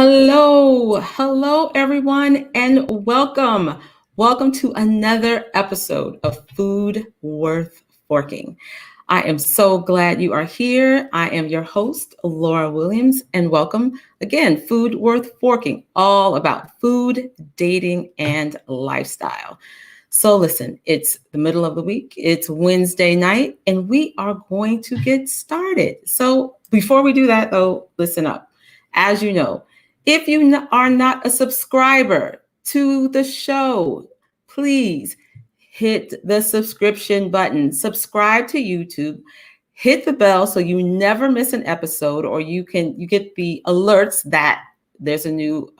Hello, everyone, and welcome. Welcome to another episode of Food Worth Forking. I am so glad you are here. I am your host, Laura Williams, and welcome again, Food Worth Forking, all about food, dating, and lifestyle. So listen, it's the middle of the week. It's Wednesday night, and we are going to get started. So before we do that, though, listen up. As you know, if you are not a subscriber to the show, please hit the subscription button, subscribe to YouTube, hit the bell so you never miss an episode, or you get the alerts that there's a new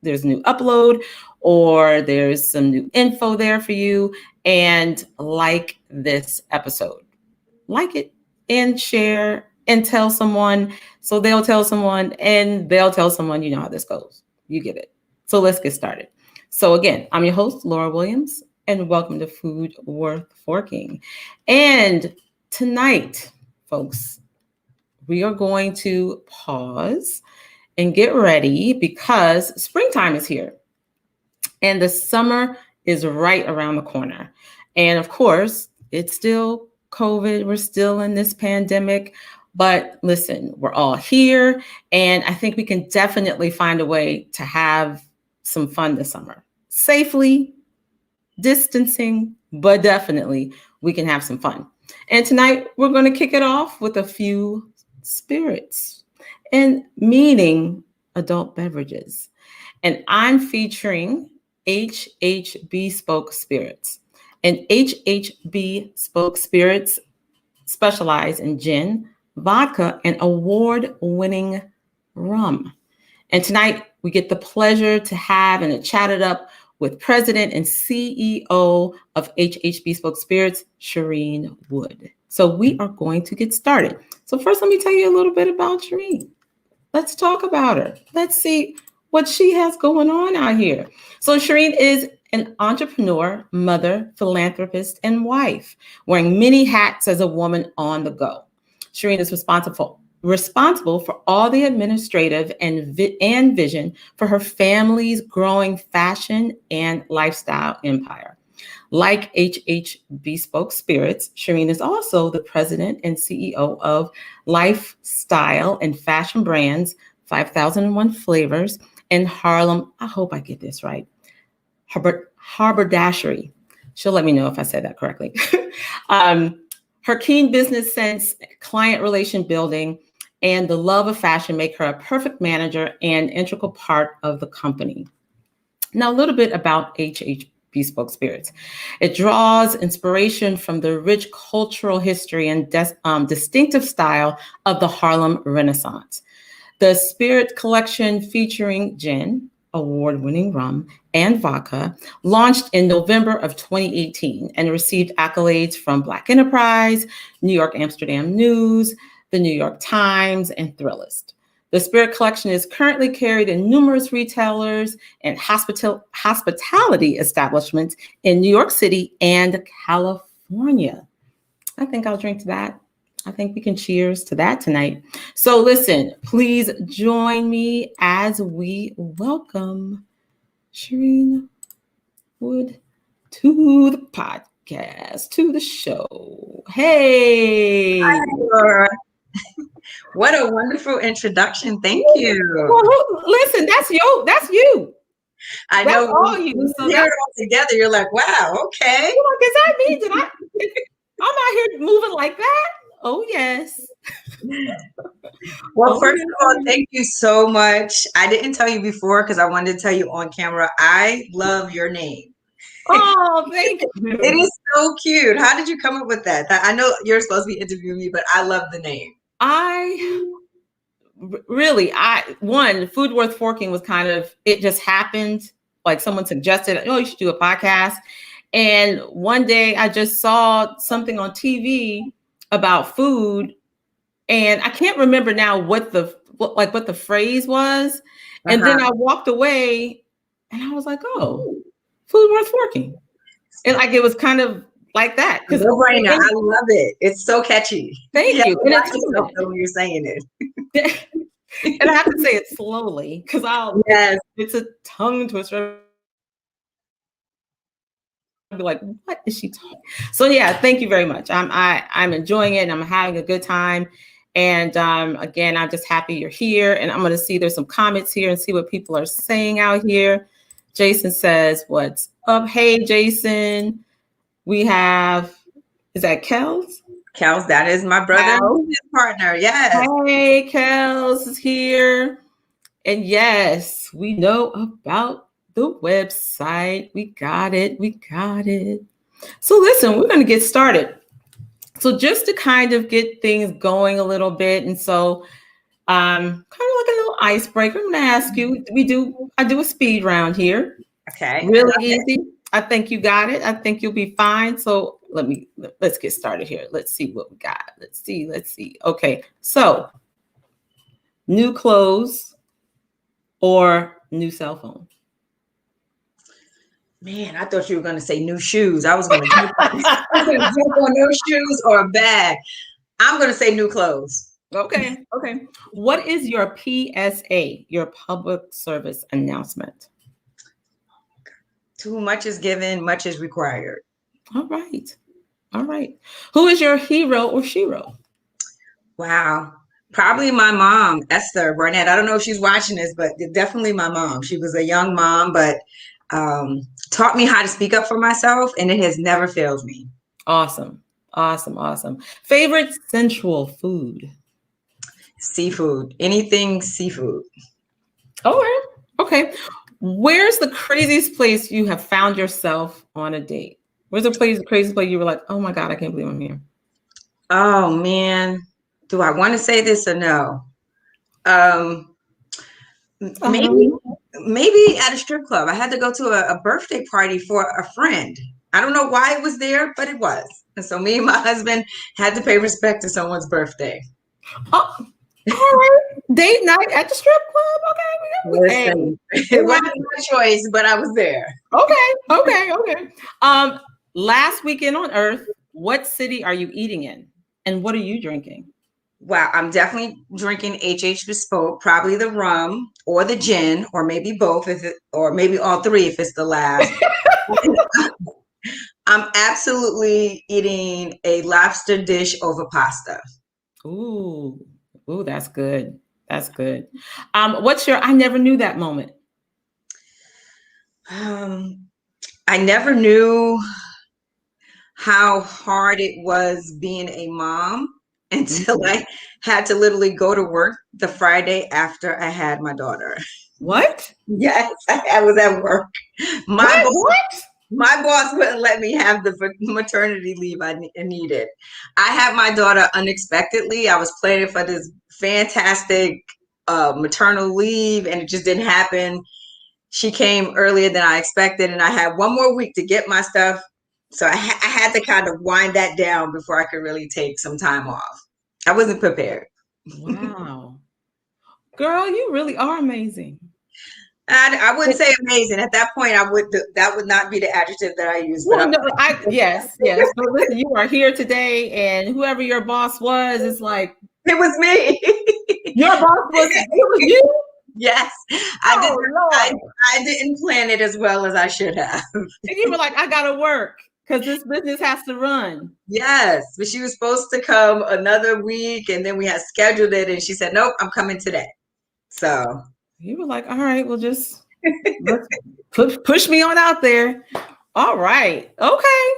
upload, or there's some new info there for you. And like this episode, like it and share and tell someone, so they'll tell someone and they'll tell someone. You know how this goes. You get it. So let's get started. So again, I'm your host, Laura Williams, and welcome to Food Worth Forking. And tonight, folks, we are going to pause and get ready because springtime is here and the summer is right around the corner. And of course, it's still COVID. We're still in this pandemic. But listen, we're all here, and I think we can definitely find a way to have some fun this summer. Safely, distancing, but definitely we can have some fun. And tonight we're going to kick it off with a few spirits, and meaning adult beverages. And I'm featuring HH Bespoke Spirits. And HH Bespoke Spirits specialize in gin, vodka, and award-winning rum. And tonight we get the pleasure to have and to chat it up with President and CEO of HH Bespoke Spirits, Sharene Wood. So we are going to get started. So first, let me tell you a little bit about Shireen. Let's talk about her. Let's see what she has going on out here. So Shireen is an entrepreneur, mother, philanthropist, and wife, wearing many hats as a woman on the go. Shireen is responsible for all the administrative and vision for her family's growing fashion and lifestyle empire. Like HH Bespoke Spirits, Shireen is also the president and CEO of lifestyle and fashion brands 5001 Flavors and Harlem, I hope I get this right, Haberdashery. She'll let me know if I said that correctly. Her keen business sense, client relation building, and the love of fashion make her a perfect manager and integral part of the company. Now, a little bit about HH Bespoke Spirits. It draws inspiration from the rich cultural history and distinctive style of the Harlem Renaissance. The spirit collection featuring gin, award-winning rum, and vodka launched in November of 2018 and received accolades from Black Enterprise, New York Amsterdam News, the New York Times, and Thrillist. The spirit collection is currently carried in numerous retailers and hospitality establishments in New York City and California. I think I'll drink to that. I think we can cheers to that tonight. So listen, please join me as we welcome Sharene Wood to the podcast, to the show. Hey. Hi, Laura. What a wonderful introduction. Thank you. Well, listen, that's you. I that's know all you. So you're all together. You're like, wow, okay. You're like, is that me? I'm out here moving like that? Oh, yes. Well, first of all, thank you so much. I didn't tell you before because I wanted to tell you on camera. I love your name. Oh, thank you. It is so cute. How did you come up with that? I know you're supposed to be interviewing me, but I love the name. Food Worth Forking was kind of, it just happened. Like someone suggested, oh, you should do a podcast. And one day I just saw something on TV about food, and I can't remember now what the phrase was. And then I walked away and I was like, oh, Food Worth Forking. And like, it was kind of like that. No-brainer. I love it. It's so catchy. Thank you. And it's when you're saying it. And I have to say it slowly because Yes. it's a tongue twister. I'll be like, what is she talking? So yeah, thank you very much. I'm enjoying it and I'm having a good time. And again, I'm just happy you're here. And I'm going to see there's some comments here and see what people are saying out here. Jason says, what's up? Hey, Jason. We have, is that Kels? Kels, that is my brother, his partner. Yes. Hey, Kels is here. And yes, we know about the website. We got it. We got it. So listen, we're going to get started. So just to kind of get things going a little bit. And so kind of like a little icebreaker. I'm going to ask you, I do a speed round here. Okay. Really easy. I think you got it. I think you'll be fine. So let's get started here. Let's see what we got. Let's see. Okay. So new clothes or new cell phone? Man, I thought you were going to say new shoes. I was going to jump on new shoes or a bag. I'm going to say new clothes. Okay. What is your PSA, your public service announcement? Too much is given, much is required. All right. Who is your hero or shero? Wow. Probably my mom, Esther Barnett. I don't know if she's watching this, but definitely my mom. She was a young mom, but taught me how to speak up for myself, and it has never failed me. Awesome. Favorite sensual food? Seafood. Anything seafood. Okay. Where's the craziest place you have found yourself on a date? Where's the craziest place you were like, oh my God, I can't believe I'm here? Oh man. Do I want to say this or no? Maybe at a strip club. I had to go to a birthday party for a friend. I don't know why it was there, but it was. And so me and my husband had to pay respect to someone's birthday. Oh, all right. Date night at the strip club. Okay. Listen, it wasn't my choice, but I was there. Okay. Last weekend on Earth, what city are you eating in? And what are you drinking? Wow, I'm definitely drinking HH Bespoke, probably the rum or the gin, or maybe both, or maybe all three if it's the last. I'm absolutely eating a lobster dish over pasta. Ooh, that's good. What's your I never knew that moment? I never knew how hard it was being a mom until I had to literally go to work the Friday after I had my daughter. What? Yes, I was at work. My boss wouldn't let me have the maternity leave I needed. I had my daughter unexpectedly. I was planning for this fantastic maternal leave, and it just didn't happen. She came earlier than I expected, and I had one more week to get my stuff. So I had to kind of wind that down before I could really take some time off. I wasn't prepared. Wow. Girl, you really are amazing. I wouldn't say amazing. At that point, that would not be the adjective that I use. But yes. So listen, you are here today, and whoever your boss was, it's like it was me. Your boss it was you? Yes. I didn't plan it as well as I should have. And you were like, I gotta work because this business has to run. Yes, but she was supposed to come another week, and then we had scheduled it, and she said, nope, I'm coming today. So you were like, all right, well, just push me on out there. All right. Okay.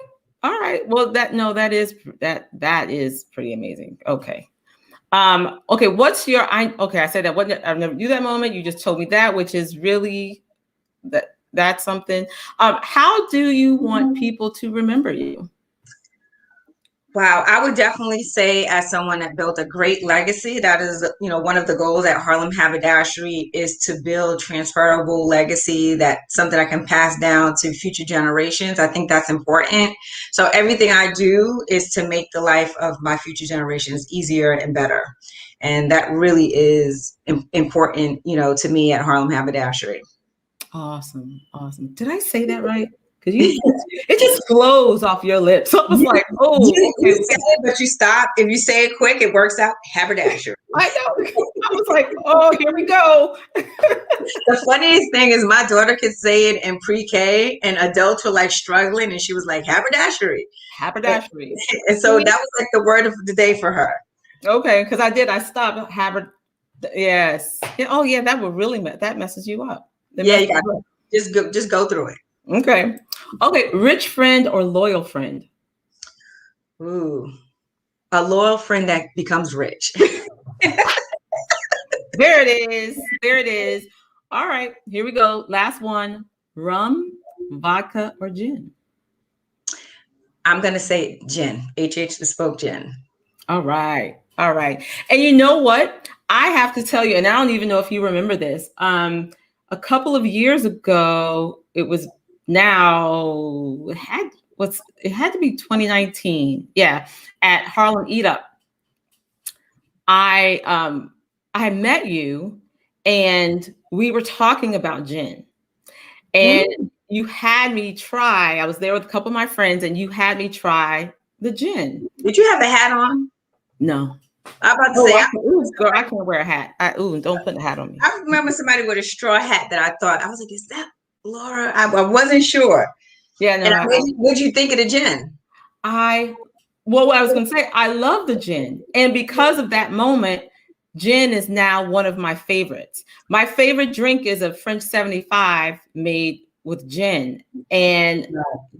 All right. Well, that is pretty amazing. Okay. Okay. I said that I've never knew that moment. You just told me that, which is really that's something. How do you want people to remember you? Wow, I would definitely say, as someone that built a great legacy, that is, one of the goals at Harlem Haberdashery is to build transferable legacy, that's something I can pass down to future generations. I think that's important. So everything I do is to make the life of my future generations easier and better. And that really is important, to me at Harlem Haberdashery. Awesome. Did I say that right? It just flows off your lips. So I was like, oh, You okay. say it, but you stop. If you say it quick, it works out. Haberdashery. I know. I was like, oh, here we go. The funniest thing is my daughter could say it in pre-K and adults were like struggling and she was like haberdashery. Haberdashery. And so that was like the word of the day for her. Okay, because I stopped Yes. Oh yeah, that would really that messes you up. Yeah, you got to just go through it. Okay. Okay. Rich friend or loyal friend? Ooh, a loyal friend that becomes rich. There it is. There it is. All right, here we go. Last one. Rum, vodka, or gin? I'm going to say gin, HH Bespoke gin. All right. All right. And you know what? I have to tell you, and I don't even know if you remember this. A couple of years ago, it was now it had to be 2019. Yeah, at Harlem Eat Up. I met you and we were talking about gin. And you had me try. I was there with a couple of my friends and you had me try the gin. Did you have a hat on? No. I'm about to say, girl, I can't wear a hat. Don't put a hat on me. I remember somebody with a straw hat that I thought, I was like, is that Laura? I wasn't sure. Yeah, no. And what'd you think of the gin? What I was going to say, I love the gin. And because of that moment, gin is now one of my favorites. My favorite drink is a French 75 made with gin. And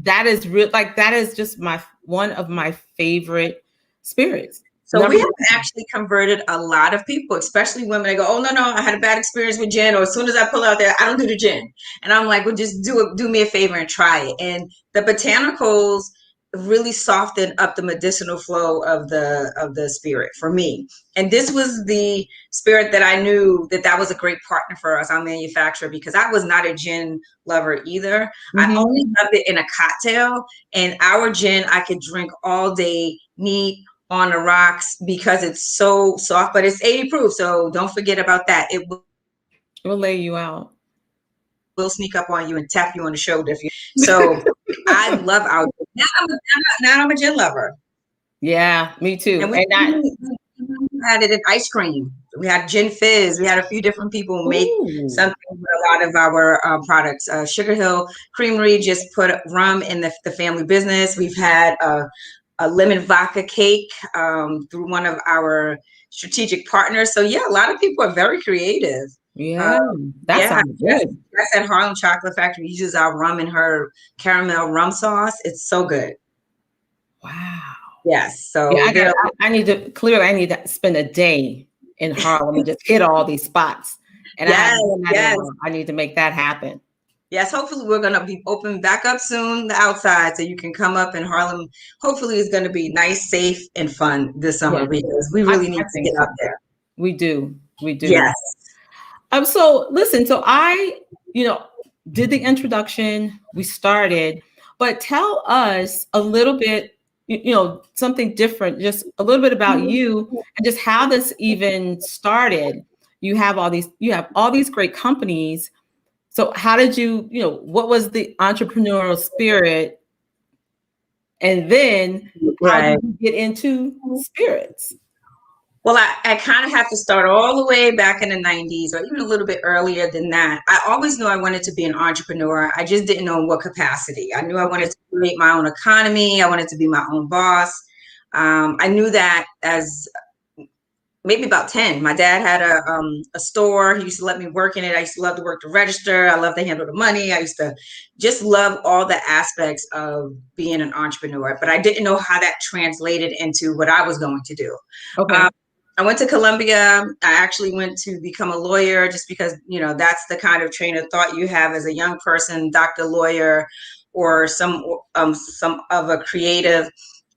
that is that is just one of my favorite spirits. So we have actually converted a lot of people, especially women. They go, oh, no, I had a bad experience with gin. Or as soon as I pull out there, I don't do the gin. And I'm like, well, just do me a favor and try it. And the botanicals really soften up the medicinal flow of the spirit for me. And this was the spirit that I knew that was a great partner for us, our manufacturer, because I was not a gin lover either. I only loved it in a cocktail. And our gin, I could drink all day, neat, on the rocks, because it's so soft, but it's 80 proof. So don't forget about that. It will lay you out. Will sneak up on you and tap you on the shoulder. So I love our gin. Now I'm a gin lover. Yeah, me too. And we had it in ice cream. We had gin fizz. We had a few different people make something with a lot of our products. Sugar Hill Creamery just put rum in the family business. We've had a lemon vodka cake through one of our strategic partners. So yeah, a lot of people are very creative. Yeah, sounds good. That's at Harlem Chocolate Factory. We use our rum in her caramel rum sauce. It's so good. Wow. Yes. So yeah, I need to spend a day in Harlem and just hit all these spots. And I need to make that happen. Yes, hopefully we're going to be open back up soon, the outside, so you can come up in Harlem. Hopefully it's going to be nice, safe, and fun this summer because we really need to get out there. We do. Yes. So listen, so I, did the introduction, we started, but tell us a little bit, something different, just a little bit about you and just how this even started. You have all these great companies. So how did you, what was the entrepreneurial spirit? And then how did you get into spirits? Well, I kind of have to start all the way back in the 90s or even a little bit earlier than that. I always knew I wanted to be an entrepreneur. I just didn't know in what capacity. I knew I wanted to create my own economy. I wanted to be my own boss. I knew that as maybe about 10. My dad had a store. He used to let me work in it. I used to love to work the register. I love to handle the money. I used to just love all the aspects of being an entrepreneur, but I didn't know how that translated into what I was going to do. Okay. I went to Columbia. I actually went to become a lawyer just because, that's the kind of train of thought you have as a young person, doctor, lawyer, or some of a creative.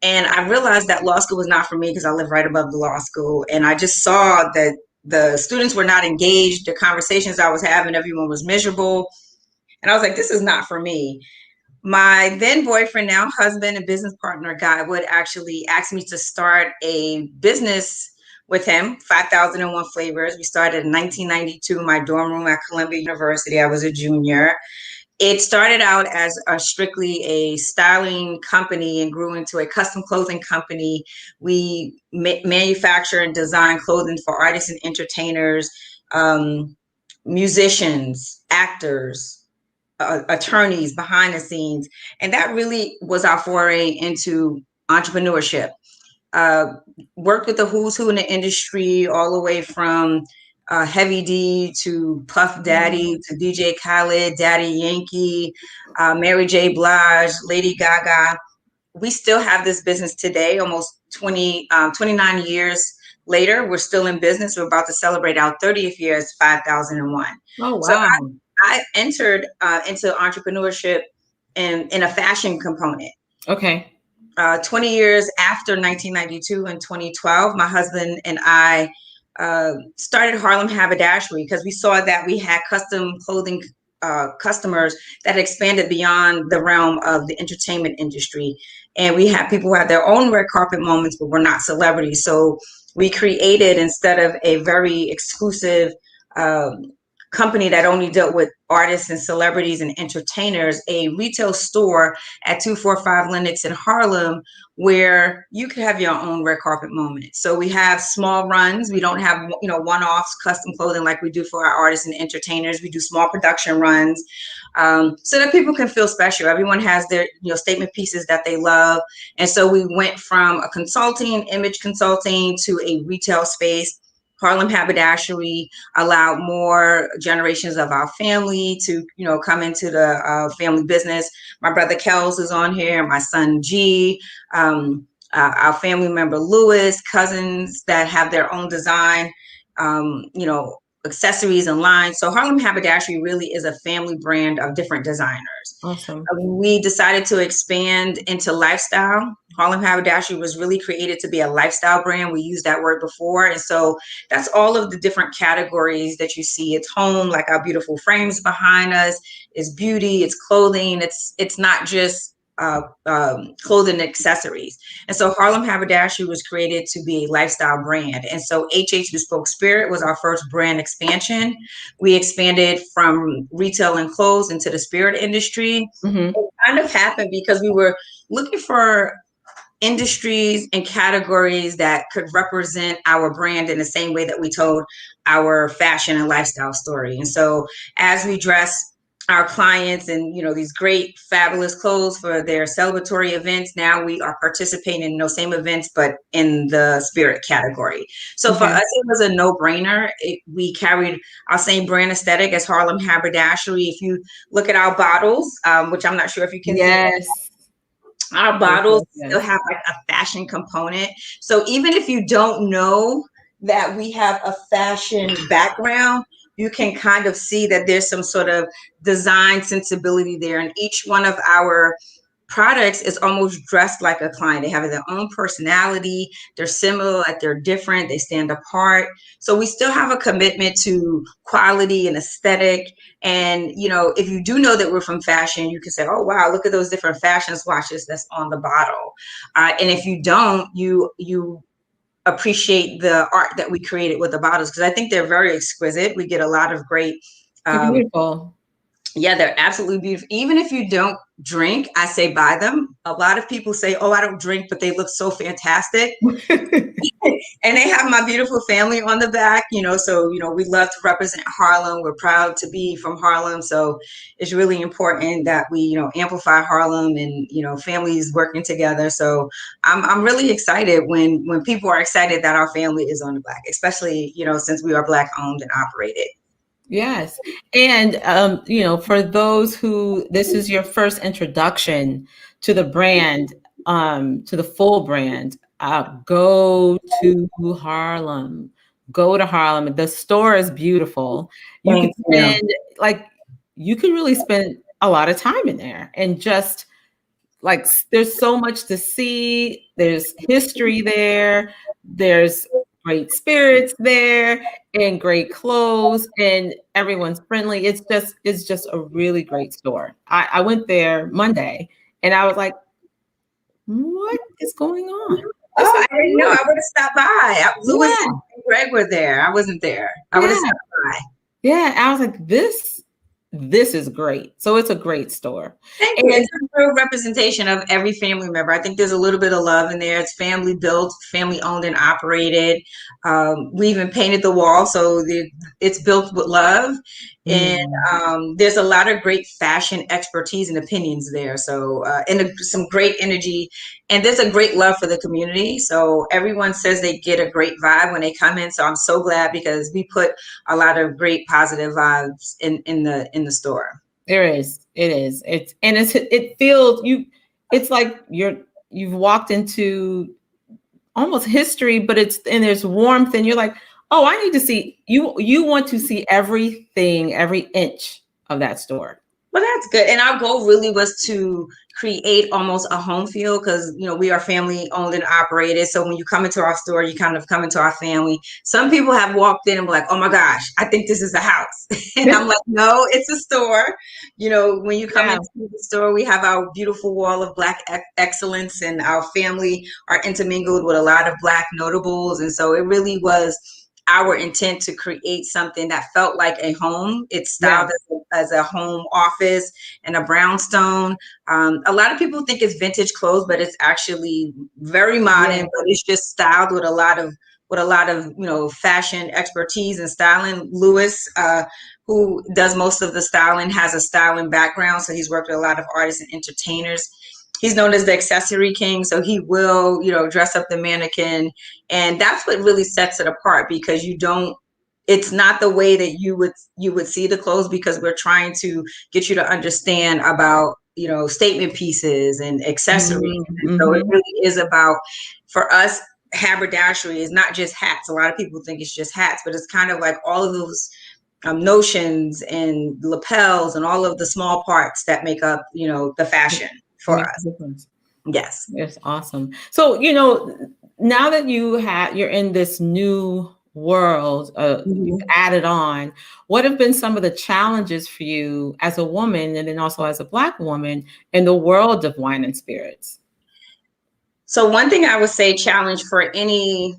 And I realized that law school was not for me because I live right above the law school. And I just saw that the students were not engaged. The conversations I was having, everyone was miserable. And I was like, this is not for me. My then boyfriend, now husband and business partner, Guy Wood, actually asked me to start a business with him, 5001 Flavors. We started in 1992 in my dorm room at Columbia University. I was a junior. It started out as strictly a styling company and grew into a custom clothing company. We manufacture and design clothing for artists and entertainers, um, musicians, actors, attorneys behind the scenes. And that really was our foray into entrepreneurship. Uh, Worked with the who's who in the industry, all the way from Heavy D to Puff Daddy to DJ Khaled, Daddy Yankee, Mary J. Blige, Lady Gaga. We still have this business today, almost 29 years later. We're still in business. We're about to celebrate our 30th year as 5001. Oh, So wow. I entered into entrepreneurship in a fashion component. Okay. 20 years after 1992 and 2012, my husband and I started Harlem Haberdashery because we saw that we had custom clothing customers that expanded beyond the realm of the entertainment industry. And we had people who had their own red carpet moments, but were not celebrities. So we created, instead of a very exclusive company that only dealt with artists and celebrities and entertainers, a retail store at 245 Lenox in Harlem where you could have your own red carpet moment. So we have small runs. We don't have, one-offs, custom clothing like we do for our artists and entertainers. We do small production runs so that people can feel special. Everyone has their, statement pieces that they love. And so we went from a consulting, image consulting, to a retail space. Harlem Haberdashery allowed more generations of our family to, come into the family business. My brother Kels is on here, my son G, our family member Lewis, cousins that have their own design, accessories and lines. So Harlem Haberdashery really is a family brand of different designers. Awesome. We decided to expand into lifestyle. Harlem Haberdashery was really created to be a lifestyle brand. We used that word before. And so that's all of the different categories that you see. It's home, like our beautiful frames behind us. It's beauty, it's clothing. It's not just clothing and accessories. And so Harlem Haberdashery was created to be a lifestyle brand. And so HH Bespoke Spirit was our first brand expansion. We expanded from retail and clothes into the spirit industry. Mm-hmm. It kind of happened because we were looking for industries and categories that could represent our brand in the same way that we told our fashion and lifestyle story. And so as we dress our clients in, these great, fabulous clothes for their celebratory events, now we are participating in those same events, but in the spirit category. So for us, it was a no-brainer. We carried our same brand aesthetic as Harlem Haberdashery. If you look at our bottles, which I'm not sure if you can see, our bottles still have like a fashion component. So even if you don't know that we have a fashion background, you can kind of see that there's some sort of design sensibility there. And each one of our products is almost dressed like a client. They have their own personality. They're similar, like they're different. They stand apart. So we still have a commitment to quality and aesthetic. And, if you do know that we're from fashion, you can say, oh, wow, look at those different fashion swatches that's on the bottle. And if you don't, you appreciate the art that we created with the bottles, because I think they're very exquisite. We get a lot of great. Beautiful. Yeah, they're absolutely beautiful. Even if you don't drink, I say buy them. A lot of people say, oh, I don't drink, but they look so fantastic. And they have my beautiful family on the back, so, we love to represent Harlem. We're proud to be from Harlem. So it's really important that we, amplify Harlem and, families working together. So I'm really excited when people are excited that our family is on the back, especially, since we are Black owned and operated. Yes. And, for those who this is your first introduction to the brand, to the full brand, go to Harlem. Go to Harlem. The store is beautiful. You can spend, you can really spend a lot of time in there, and just like, there's so much to see. There's history there. There's great spirits there, and great clothes, and everyone's friendly. It's just a really great store. I went there Monday, and I was like, what is going on? I didn't know. I would have stopped by. Louis and Greg were there. I wasn't there. I would have stopped by. Yeah, I was like, this this is great. So it's a great store. Thank you. And It's a real representation of every family member. I think there's a little bit of love in there. It's family built, family owned and operated. We even painted the wall, so it's built with love. And there's a lot of great fashion expertise and opinions there. So, some great energy. And there's a great love for the community. So everyone says they get a great vibe when they come in. So I'm so glad because we put a lot of great positive vibes in the store. There is. It is. It feels it's like you've walked into almost history, but there's warmth and you're like, oh, I need to see you want to see everything, every inch of that store. Well, that's good. And our goal really was to create almost a home feel because, we are family owned and operated. So when you come into our store, you kind of come into our family. Some people have walked in and be like, oh my gosh, I think this is a house. And I'm like, no, it's a store. When you come into the store, we have our beautiful wall of Black excellence, and our family are intermingled with a lot of Black notables. And so it really was our intent to create something that felt like a home. It's styled as a home office and a brownstone. A lot of people think it's vintage clothes, but it's actually very modern. But it's just styled with a lot of fashion expertise and styling. Lewis, who does most of the styling, has a styling background, so he's worked with a lot of artists and entertainers. He's known as the accessory king, so he will, dress up the mannequin. And that's what really sets it apart, because it's not the way that you would see the clothes, because we're trying to get you to understand about, statement pieces and accessories. And so it really is about, for us, haberdashery is not just hats. A lot of people think it's just hats, but it's kind of like all of those notions and lapels and all of the small parts that make up, the fashion for us. Yes. It's awesome. So, now that you're in this new world, you've added on, what have been some of the challenges for you as a woman, and then also as a Black woman, in the world of wine and spirits? So one thing I would say challenge for any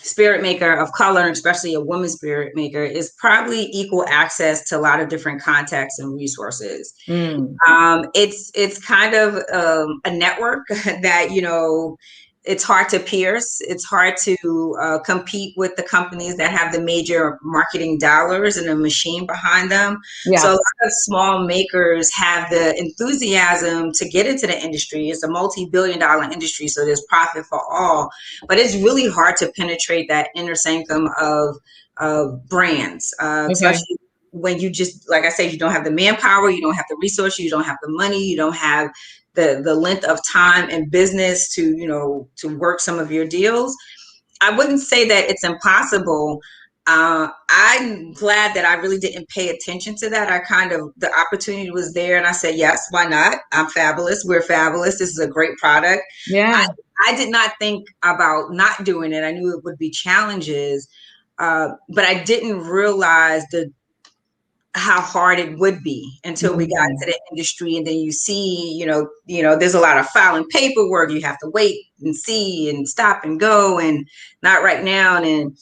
spirit maker of color, especially a woman spirit maker, is probably equal access to a lot of different contexts and resources. It's kind of a network that, it's hard to pierce. It's hard to compete with the companies that have the major marketing dollars and a machine behind them. So a lot of small makers have the enthusiasm to get into the industry. It's a multi-billion-dollar industry, so there's profit for all. But it's really hard to penetrate that inner sanctum of brands, especially when you just, like I said, you don't have the manpower, you don't have the resources, you don't have the money, you don't have the length of time and business to work some of your deals. I wouldn't say that it's impossible. I'm glad that I really didn't pay attention to that. The opportunity was there and I said, yes, why not? I'm fabulous. We're fabulous. This is a great product. I did not think about not doing it. I knew it would be challenges, but I didn't realize how hard it would be until we got into the industry. And then you see, there's a lot of filing paperwork. You have to wait and see and stop and go, and not right now. And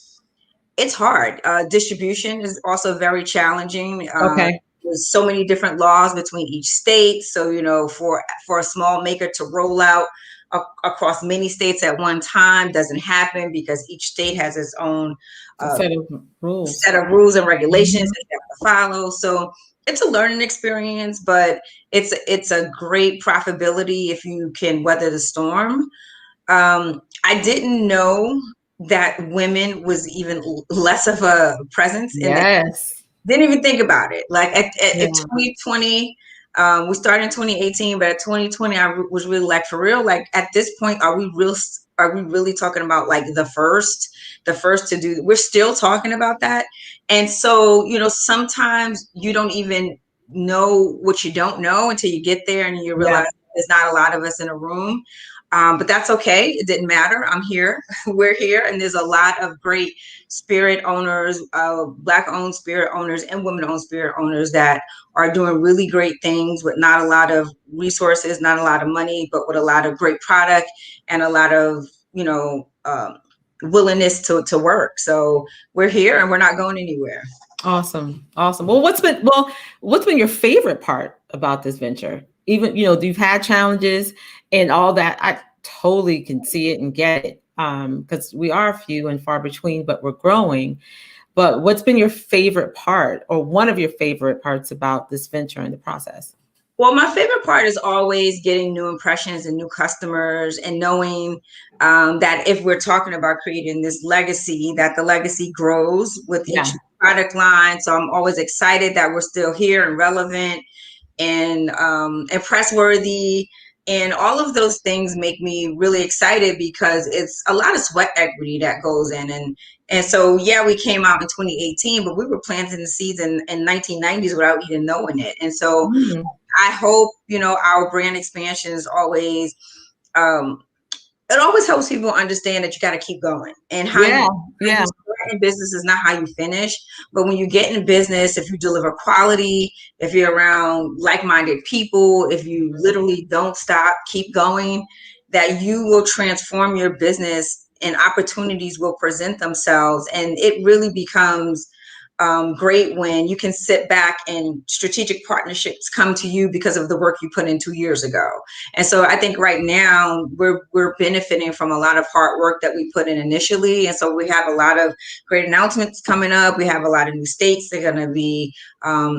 it's hard. Distribution is also very challenging. There's so many different laws between each state. So, for a small maker to roll out across many states at one time doesn't happen, because each state has its own set of rules and regulations that you have to follow. So it's a learning experience, but it's a great profitability if you can weather the storm. I didn't know that women was even less of a presence in didn't even think about it. Like at 2020, we started in 2018, but at 2020, I was really like, for real, like at this point, are we really talking about like the first to do? We're still talking about that. And so, sometimes you don't even know what you don't know until you get there and you realize there's not a lot of us in a room. But that's okay. It didn't matter. I'm here. We're here. And there's a lot of great spirit owners, Black-owned spirit owners and women-owned spirit owners that are doing really great things with not a lot of resources, not a lot of money, but with a lot of great product and a lot of, willingness to work. So we're here and we're not going anywhere. Awesome. Awesome. Well, what's been your favorite part about this venture? Even, you've had challenges and all that. I totally can see it and get it. Because we are few and far between, but we're growing. But what's been your favorite part or one of your favorite parts about this venture and the process? Well, my favorite part is always getting new impressions and new customers, and knowing that if we're talking about creating this legacy, that the legacy grows with each Yeah. product line. So I'm always excited that we're still here and relevant and press worthy. And all of those things make me really excited because it's a lot of sweat equity that goes in. And so, yeah, we came out in 2018, but we were planting the seeds in 1990s without even knowing it. And so Mm. I hope, our brand expansion is always, um, it always helps people understand that you got to keep going, and Yeah. how you Yeah. start in business is not how you finish. But when you get in business, if you deliver quality, if you're around like-minded people, if you literally don't stop, keep going, that you will transform your business and opportunities will present themselves. And it really becomes great when you can sit back and strategic partnerships come to you because of the work you put in 2 years ago. And so I think right now we're benefiting from a lot of hard work that we put in initially. And so we have a lot of great announcements coming up. We have a lot of new states that are going to be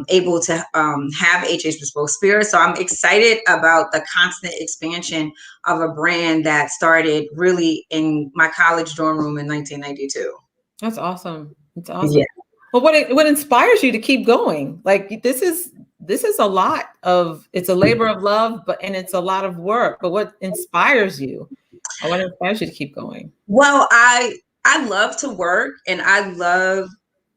able to have HH Bespoke Spirits. So I'm excited about the constant expansion of a brand that started really in my college dorm room in 1992. That's awesome. It's Yeah. awesome. But what inspires you to keep going? Like this is a lot of it's a labor of love, but and it's a lot of work. But what inspires you? Or what inspires you to keep going? Well, I love to work and I love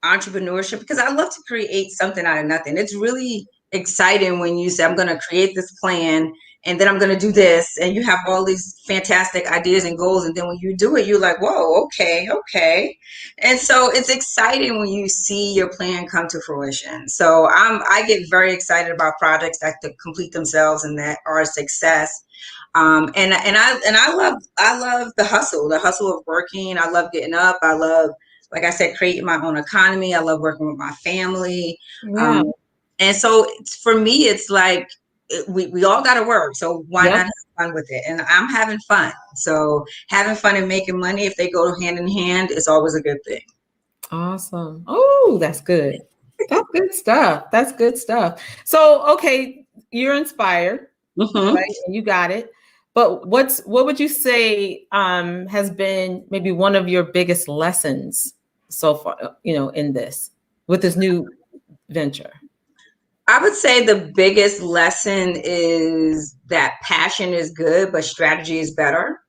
entrepreneurship because I love to create something out of nothing. It's really exciting when you say I'm going to create this plan and then I'm going to do this, and you have all these fantastic ideas and goals, and then when you do it you're like, whoa, okay, okay. And so it's exciting when you see your plan come to fruition. So I get very excited about projects that complete themselves and that are a success. And I love the hustle of working. I love getting up. I love, like I said, creating my own economy. I love working with my family. Yeah. Um, and so for me, it's like we all got to work. So why not Yep. have fun with it? And I'm having fun. So having fun and making money, if they go hand in hand, is always a good thing. Awesome. Oh, that's good. That's good stuff. That's good stuff. So, okay, you're inspired, Hmm. right? And you got it. But what would you say has been maybe one of your biggest lessons so far, in this with this new venture? I would say the biggest lesson is that passion is good, but strategy is better.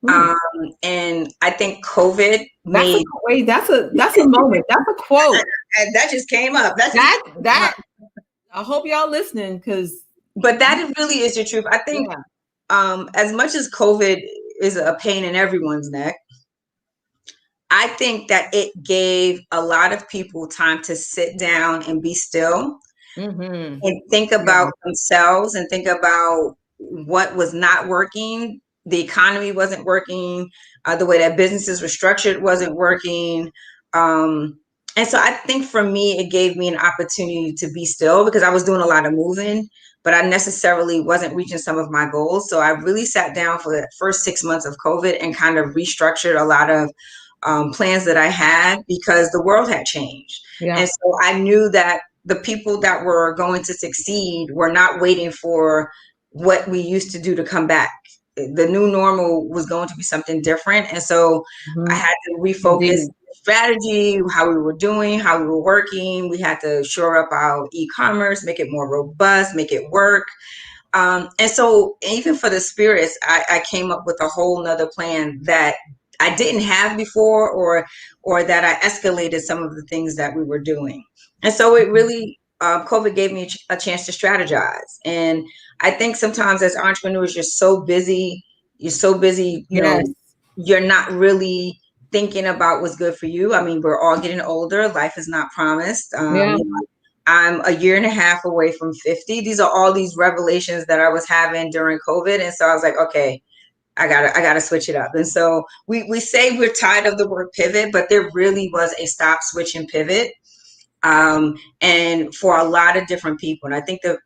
Hmm. Um, and I think COVID That's a made, wait, that's a moment. That's a quote. and that just came up. That just came up. That I hope y'all listening because But that really is the truth. I think yeah. as much as COVID is a pain in everyone's neck, I think that it gave a lot of people time to sit down and be still Mm-hmm. and think Yeah. about themselves and think about what was not working. The economy wasn't working. The way that businesses were structured wasn't working. Um, and so I think for me, it gave me an opportunity to be still because I was doing a lot of moving, but I necessarily wasn't reaching some of my goals. So I really sat down for the first 6 months of COVID and kind of restructured a lot of plans that I had because the world had changed. Yeah. And so I knew that the people that were going to succeed were not waiting for what we used to do to come back. The new normal was going to be something different. And so I Mhm. had to refocus Indeed. strategy, how we were doing, how we were working. We had to shore up our e-commerce, make it more robust, make it work. And so even for the spirits, I came up with a whole nother plan that I didn't have before, or that I escalated some of the things that we were doing. And so it really, COVID gave me a chance to strategize. And I think sometimes as entrepreneurs, you're so busy, Yes. you're not really thinking about what's good for you. I mean, we're all getting older. Life is not promised. Yeah. I'm a year and a half away from 50. These are all these revelations that I was having during COVID. And so I was like, okay, I gotta switch it up. And so we say we're tired of the word pivot, but there really was a stop, switch, and pivot. And for a lot of different people. And I think the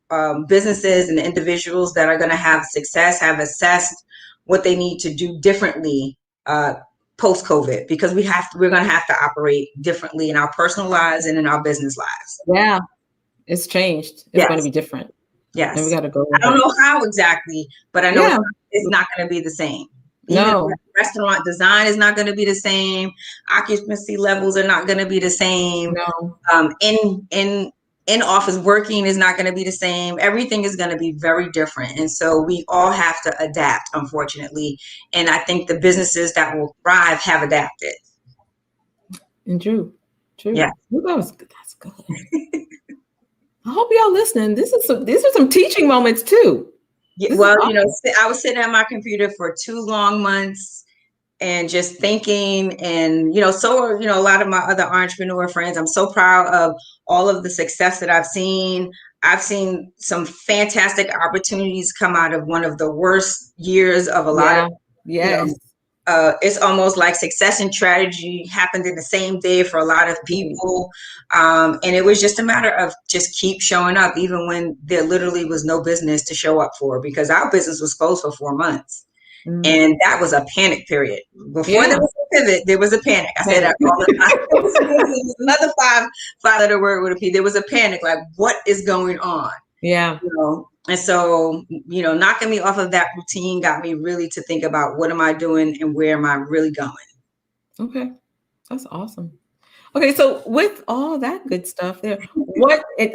businesses and the individuals that are going to have success have assessed what they need to do differently post-COVID, because we're going to have to operate differently in our personal lives and in our business lives. Yeah, it's changed. It's going to be different. Yes. And we got to go. I don't know how exactly, but I know it's not going to be the same. Even restaurant design is not going to be the same. Occupancy levels are not going to be the same. No. In office working is not going to be the same. Everything is going to be very different. And so we all have to adapt, unfortunately. And I think the businesses that will thrive have adapted. And true. Yeah. That's good. I hope y'all listening. These are some teaching moments too. Yeah, well, awesome. I was sitting at my computer for 2 long months and just thinking, and so are a lot of my other entrepreneur friends. I'm so proud of all of the success that I've seen. I've seen some fantastic opportunities come out of one of the worst years of a lot of it's almost like success and tragedy happened in the same day for a lot of people. And it was just a matter of just keep showing up, even when there literally was no business to show up for, because our business was closed for 4 months. And that was a panic period. Before there was a pivot, there was a panic. I say that all the time. It was another five-letter word with a P. There was a panic, like, what is going on? Yeah. And so, knocking me off of that routine got me really to think about what am I doing and where am I really going? Okay. That's awesome. Okay. So with all that good stuff there,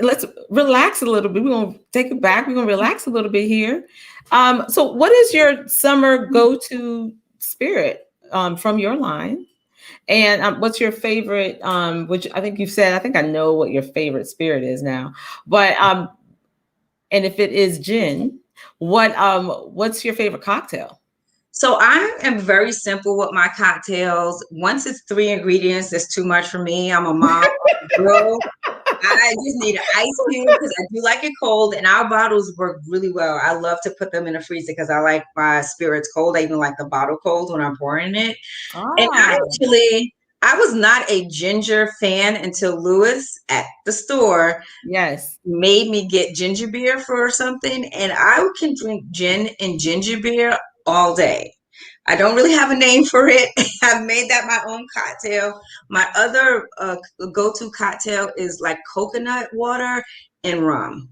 let's relax a little bit. We're going to take it back. We're going to relax a little bit here. So what is your summer go-to spirit from your line? And what's your favorite, which I think you've said, I think I know what your favorite spirit is now, but, and if it is gin, what's your favorite cocktail? So I am very simple with my cocktails. Once it's 3 ingredients, it's too much for me. I'm a mom, girl. I just need an ice cube because I do like it cold, and our bottles work really well. I love to put them in the freezer because I like my spirits cold. I even like the bottle cold when I'm pouring it. And I was not a ginger fan until Lewis at the store made me get ginger beer for something, and I can drink gin and ginger beer all day. I don't really have a name for it. I've made that my own cocktail. My other go-to cocktail is like coconut water and rum.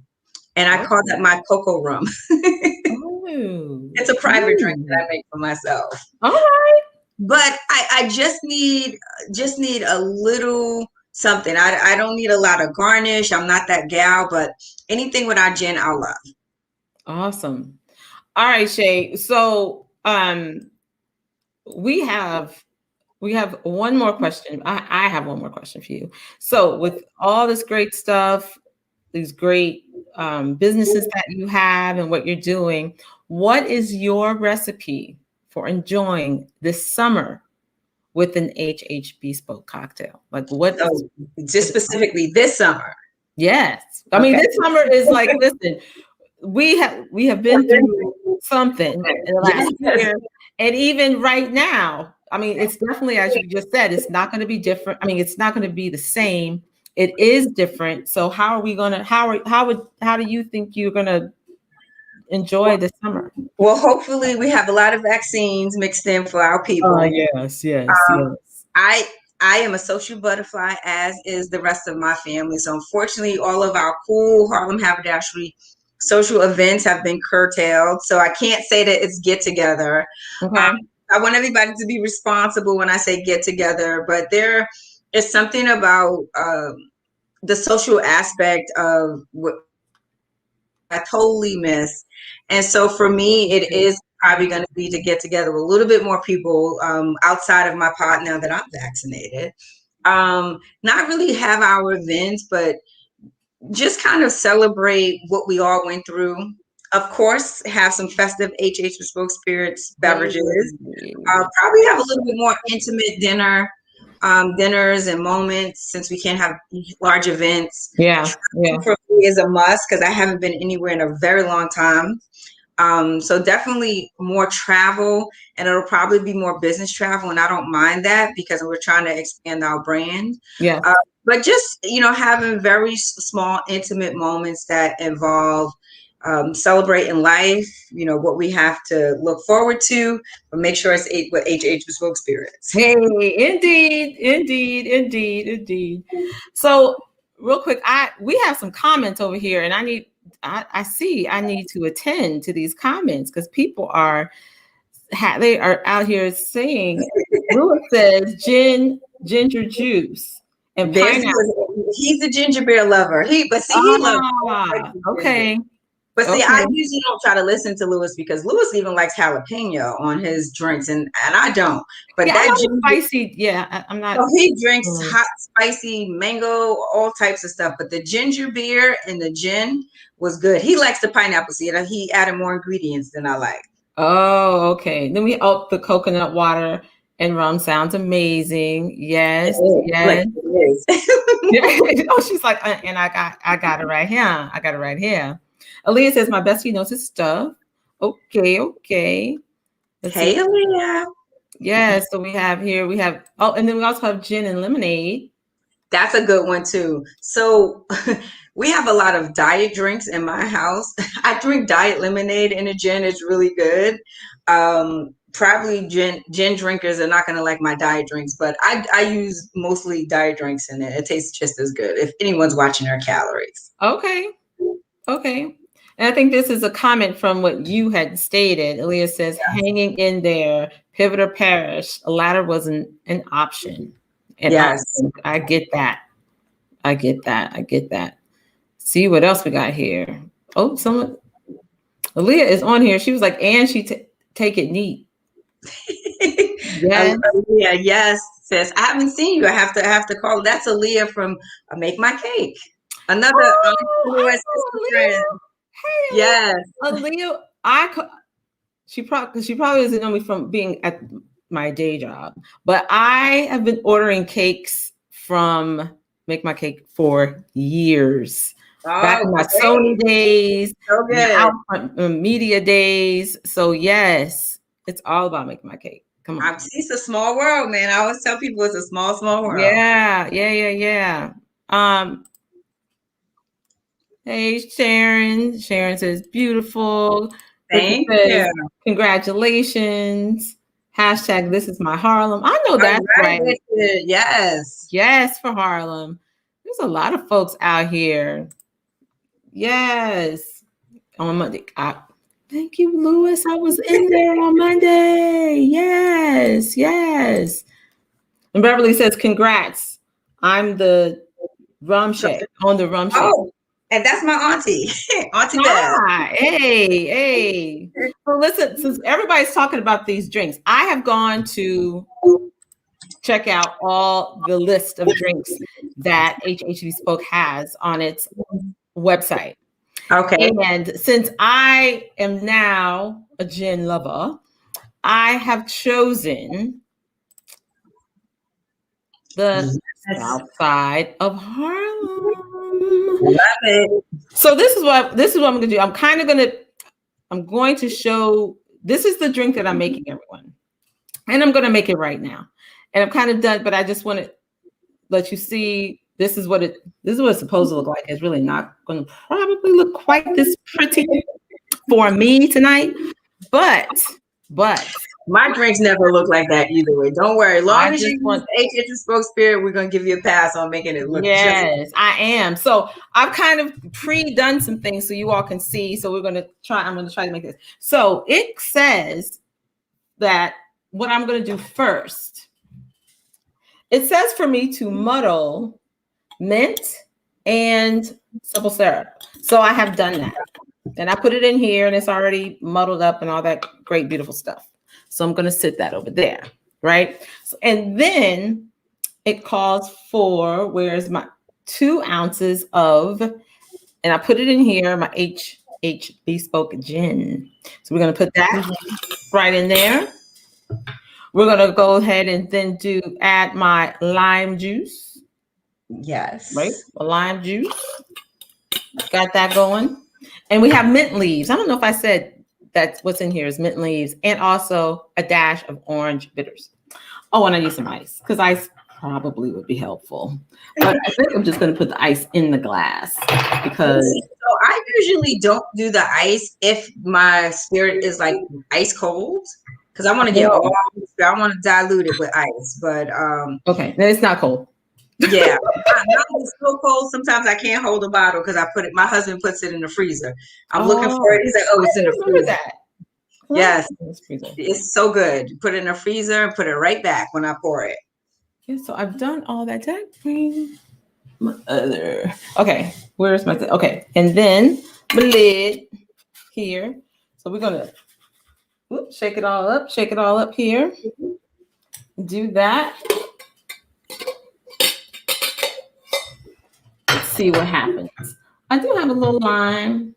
And I call that my cocoa rum. It's a private drink that I make for myself. All right. But I just need a little something. I don't need a lot of garnish. I'm not that gal, but anything without gin, I'll love. Awesome. All right, Shay. So we have one more question. I have one more question for you. So with all this great stuff, these great businesses that you have and what you're doing, what is your recipe for enjoying this summer with an HH Bespoke cocktail? Like what? Just specifically this summer. Yes. I mean, this summer is like, listen, we have been through something in the last year. And even right now, I mean, it's definitely, as you just said, it's not going to be different. I mean, it's not going to be the same. It is different. So how are we going to, how do you think you're going to enjoy this summer? Well, hopefully we have a lot of vaccines mixed in for our people. Yes. I am a social butterfly, as is the rest of my family. So unfortunately, all of our cool Harlem haberdashery social events have been curtailed. So I can't say that it's get together. Okay. I want everybody to be responsible when I say get together, but there is something about the social aspect of what I totally miss. And so for me, it is probably going to be to get together with a little bit more people outside of my pod now that I'm vaccinated. Not really have our events, but just kind of celebrate what we all went through. Of course, have some festive HH Bespoke Spirits beverages. Probably have a little bit more intimate dinners and moments, since we can't have large events. Yeah. For me is a must because I haven't been anywhere in a very long time. So definitely more travel, and it'll probably be more business travel, and I don't mind that because we're trying to expand our brand. Yeah. But just, having very small, intimate moments that involve celebrating life, what we have to look forward to, but make sure it's with HH Bespoke Spirits. Hey, indeed. So real quick, we have some comments over here, and I need to attend to these comments because people they are out here saying, Lewis says ginger juice and pineapple. He's a ginger beer lover. He loves okay. But see, I usually don't try to listen to Lewis because Lewis even likes jalapeno on his drinks, and I don't. But yeah, that ginger, spicy, I'm not. So he drinks hot, spicy, mango, all types of stuff. But the ginger beer and the gin was good. He likes the pineapple seed. He added more ingredients than I like. Oh, okay. Then the coconut water and rum sounds amazing. Yes. Yes. Oh, she's like, and I got it right here. Aaliyah says, my bestie knows his stuff. Okay. Let's see. Aaliyah. Yes. So we have, and then we also have gin and lemonade. That's a good one too. So we have a lot of diet drinks in my house. I drink diet lemonade in a gin. It's really good. Probably gin drinkers are not going to like my diet drinks, but I use mostly diet drinks in it. It tastes just as good if anyone's watching their calories. Okay. And I think this is a comment from what you had stated. Aaliyah says, hanging in there, pivot or perish. A ladder wasn't an option. And yes. I get that. See what else we got here. Oh, Aaliyah is on here. She was like, and she take it neat. Yes. Yes, sis. I haven't seen you. I have to call. That's Aaliyah from Make My Cake. Another entrepreneur friend. Hey, yes. Aaliyah, she probably doesn't know me from being at my day job, but I have been ordering cakes from Make My Cake for years. Back in my Sony days, so good. Media days. So yes, it's all about Make My Cake. Come on. It's a small world, man. I always tell people it's a small world. Yeah. Hey, Sharon. Sharon says, beautiful. Thank you. Congratulations. Hashtag this is my Harlem. I know that's right. Yes, for Harlem. There's a lot of folks out here. Yes. On Monday. Thank you, Lewis. I was in there on Monday. Yes. And Beverly says, congrats. I'm the rum shake on the rum shake. Oh, and that's my auntie. Auntie Beth. Hey. So listen, since everybody's talking about these drinks, I have gone to check out all the list of drinks that HH Bespoke has on its website. Okay. And since I am now a gin lover, I have chosen the south side of Harlem. Love it. So this is what I'm going to do. I'm going to show, this is the drink that I'm making, everyone. And I'm going to make it right now. And I'm kind of done, but I just want to let you see, this is what it's supposed to look like. It's really not going to probably look quite this pretty for me tonight, but my drinks never look like that either way. Don't worry. As long as you want HH Bespoke Spirit, we're going to give you a pass on making it look. Yes, I am. So I've kind of pre-done some things so you all can see. So I'm going to try to make this. So it says that what I'm going to do first, it says for me to muddle mint and simple syrup. So I have done that. And I put it in here and it's already muddled up and all that great, beautiful stuff. So I'm going to sit that over there, right? So, and then it calls for, where's my 2 ounces of, and I put it in here, my HH Bespoke gin. So we're going to put that right in there. We're going to go ahead and then add my lime juice. Yes. Right? A lime juice. Got that going. And we have mint leaves. I don't know if I said that's what's in here is mint leaves and also a dash of orange bitters. Oh, and I need some ice because ice probably would be helpful. But I think I'm just going to put the ice in the glass because. So I usually don't do the ice if my spirit is like ice cold, because I want to get all. I want to dilute it with ice, but okay, then it's not cold. Yeah, not it's so cold. Sometimes I can't hold a bottle because I put it. My husband puts it in the freezer. I'm looking for it. He's like, "Oh, it's in the freezer." That. Yes, it's so good. Put it in the freezer and put it right back when I pour it. Yeah, so I've done all that. Did I bring my other? Okay, where's my? Okay, and then the lid here. So we're gonna shake it all up. Shake it all up here. Do that. Let's see what happens. I do have a little lime.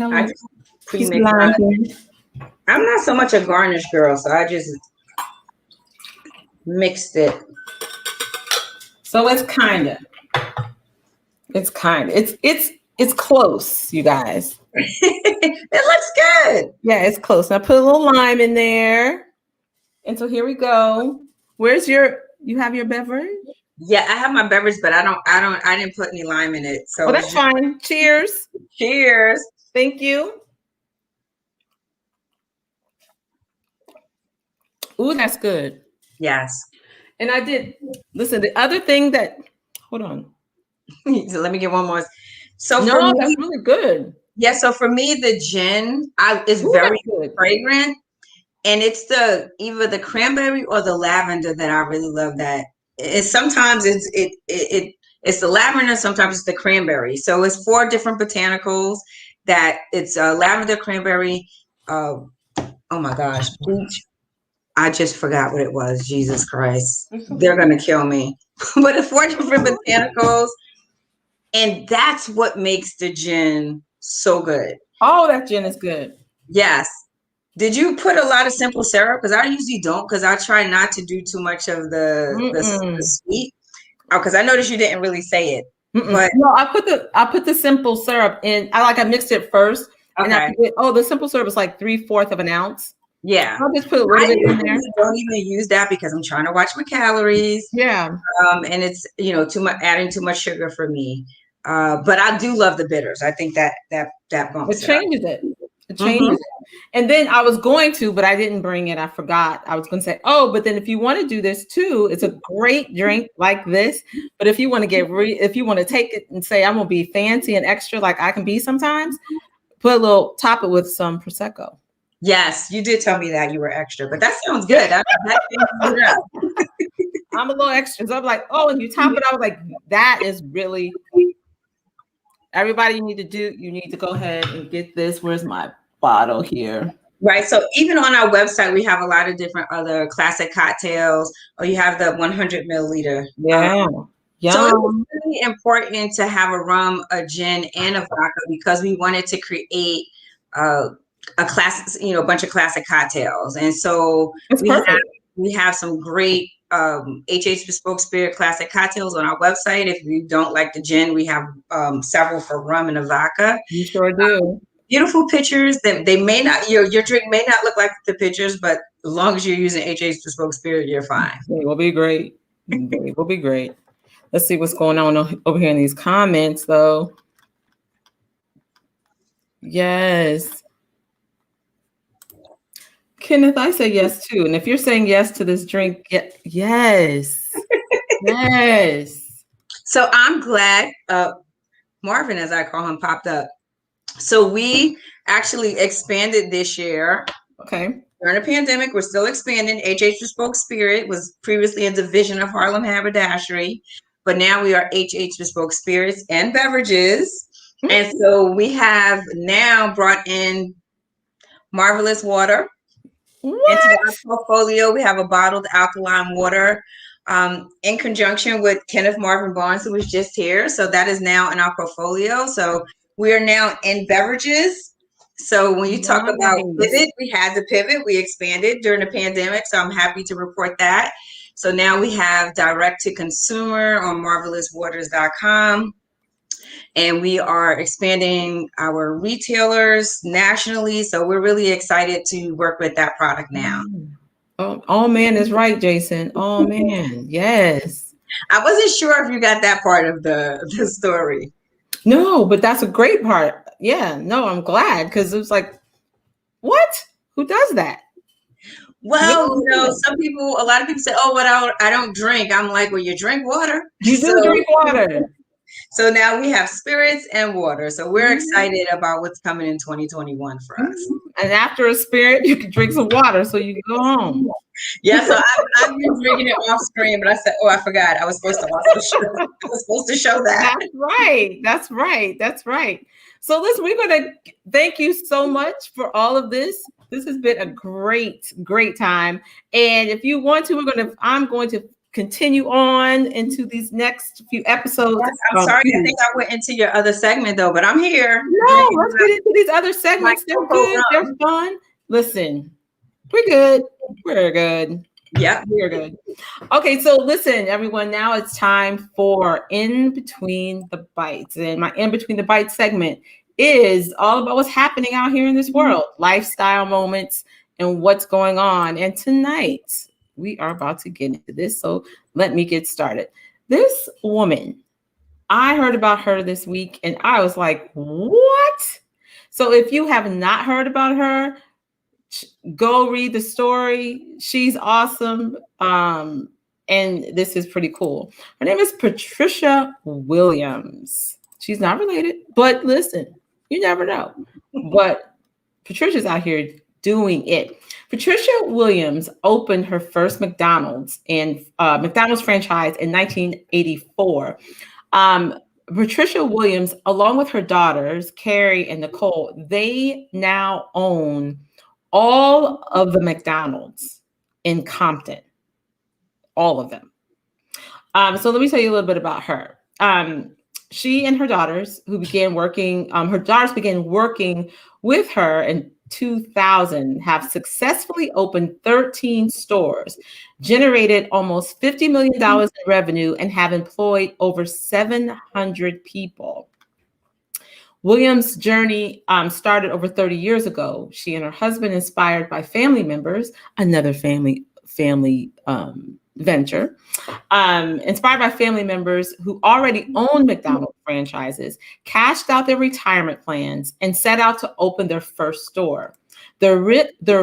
I just pre-mix lime. I'm not so much a garnish girl, so I just mixed it. So it's close, you guys. It looks good. Yeah, it's close. Now put a little lime in there. And so here we go. You have your beverage? Yeah, I have my beverage, but I didn't put any lime in it. So that's fine. Cheers. Cheers. Thank you. Ooh, that's good. Yes. And I did listen. The other thing hold on. So let me get one more. So that's really good. Yeah. So for me, the gin is very fragrant, and it's either the cranberry or the lavender that I really love. That sometimes it's the lavender, sometimes it's the cranberry. So it's 4 different botanicals. That it's lavender, cranberry. Oh my gosh, peach. I just forgot what it was. Jesus Christ. They're going to kill me. But it's 4 different botanicals. And that's what makes the gin so good. Oh, that gin is good. Yes. Did you put a lot of simple syrup? Because I usually don't, because I try not to do too much of the sweet. Oh, because I noticed you didn't really say it. But no, I put the simple syrup in. I mixed it first. Okay. And the simple syrup is like 3/4 of an ounce. Yeah. I'll just put a little bit in there. I don't even use that because I'm trying to watch my calories. Yeah. And it's, too much, adding too much sugar for me. But I do love the bitters. I think that bumps it changes it. It changes it. And then I was going to, but I didn't bring it. I forgot. I was going to say, but then if you want to do this too, it's a great drink like this. But if you want to if you want to take it and say, I'm going to be fancy and extra like I can be sometimes, top it with some Prosecco. Yes, you did tell me that you were extra, but that sounds good. I'm a little extra. So I'm like, and you top it. I was like, that is really, everybody you need to go ahead and get this. Where's my bottle here? Right. So even on our website, we have a lot of different other classic cocktails, or you have the 100 milliliter. Yeah. So it's really important to have a rum, a gin, and a vodka because we wanted to create a classic, a bunch of classic cocktails. And so we have some great HH Bespoke Spirit classic cocktails on our website. If you don't like the gin, we have several for rum and a vodka. You sure do. Beautiful pictures that they may not, your drink may not look like the pictures, but as long as you're using HH Bespoke Spirit, you're fine. It will be great. It will be great. Let's see what's going on over here in these comments, though. Yes. Kenneth, I say yes, too. And if you're saying yes to this drink, yes. Yes. So I'm glad Marvin, as I call him, popped up. So we actually expanded this year. Okay. During the pandemic, we're still expanding. HH Bespoke Spirit was previously a division of Harlem Haberdashery, but now we are HH Bespoke Spirits and Beverages. Mm-hmm. And so we have now brought in Marvelous Water into our portfolio. We have a bottled alkaline water in conjunction with Kenneth Marvin Barnes, who was just here. So that is now in our portfolio. So we are now in beverages. So when you talk about pivot, we had to pivot. We expanded during the pandemic. So I'm happy to report that. So now we have direct to consumer on marvelouswaters.com. And we are expanding our retailers nationally. So we're really excited to work with that product now. Oh, all man is right, Jason. Oh man, yes. I wasn't sure if you got that part of the story. No, but that's a great part. Yeah, no, I'm glad because it was like, what? Who does that? Well, a lot of people say, "Oh, what I don't drink." I'm like, "Well, you drink water." You do drink water. So now we have spirits and water. So we're excited about what's coming in 2021 for us. And after a spirit, you can drink some water so you can go home. Yeah, so I've been drinking it off screen, but I said, "Oh, I forgot. I was supposed to also show. I was supposed to show that." That's right. That's right. That's right. So listen, we're going to thank you so much for all of this. This has been a great, great time. And if you want to, I'm going to continue on into these next few episodes. Yes, I'm sorry. I think I went into your other segment though, but I'm here. No, let's get into these other segments. They're good. They're fun. Listen, we're good. We're good. Yeah, we're good. Okay, so listen, everyone. Now it's time for In Between the Bites. And my In Between the Bites segment is all about what's happening out here in this world, lifestyle moments, and what's going on. And tonight, we are about to get into this. So let me get started. This woman, I heard about her this week, and I was like, what? So if you have not heard about her, go read the story. She's awesome. And this is pretty cool. Her name is Patricia Williams. She's not related, but listen, you never know. But Patricia's out here doing it. Patricia Williams opened her first McDonald's franchise in 1984. Patricia Williams, along with her daughters, Carrie and Nicole, they now own all of the McDonald's in Compton, all of them. So let me tell you a little bit about her. She and her daughters, began working with her in 2000, have successfully opened 13 stores, generated almost $50 million in revenue, and have employed over 700 people. Williams' journey started over 30 years ago. She and her husband, inspired by family members, another family venture, inspired by family members who already owned McDonald's franchises, cashed out their retirement plans and set out to open their first store. The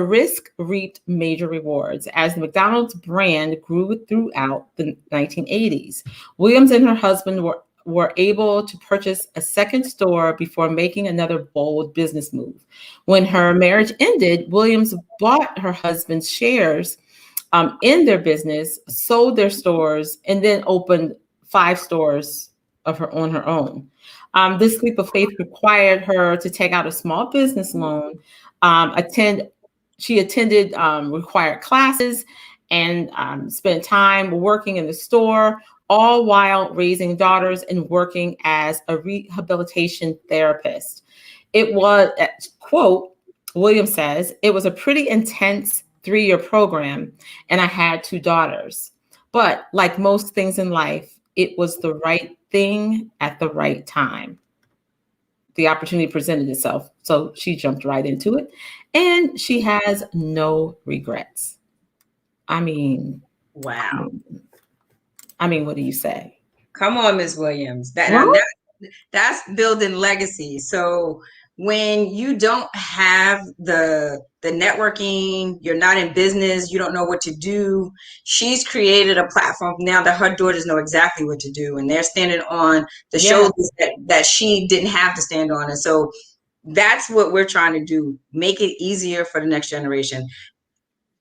risk reaped major rewards as the McDonald's brand grew throughout the 1980s. Williams and her husband were able to purchase a second store before making another bold business move. When her marriage ended, Williams bought her husband's shares in their business, sold their stores, and then opened 5 stores on her own. This leap of faith required her to take out a small business loan, she attended required classes, and spent time working in the store, all while raising daughters and working as a rehabilitation therapist. It was, quote, Williams says, "It was a pretty intense 3-year program, and I had 2 daughters. But like most things in life, it was the right thing at the right time." The opportunity presented itself, so she jumped right into it, and she has no regrets. I mean, wow. I mean, what do you say? Come on, Ms. Williams. That's building legacy. So when you don't have the networking, you're not in business, you don't know what to do, she's created a platform now that her daughters know exactly what to do, and they're standing on the shoulders that she didn't have to stand on. And so that's what we're trying to do, make it easier for the next generation.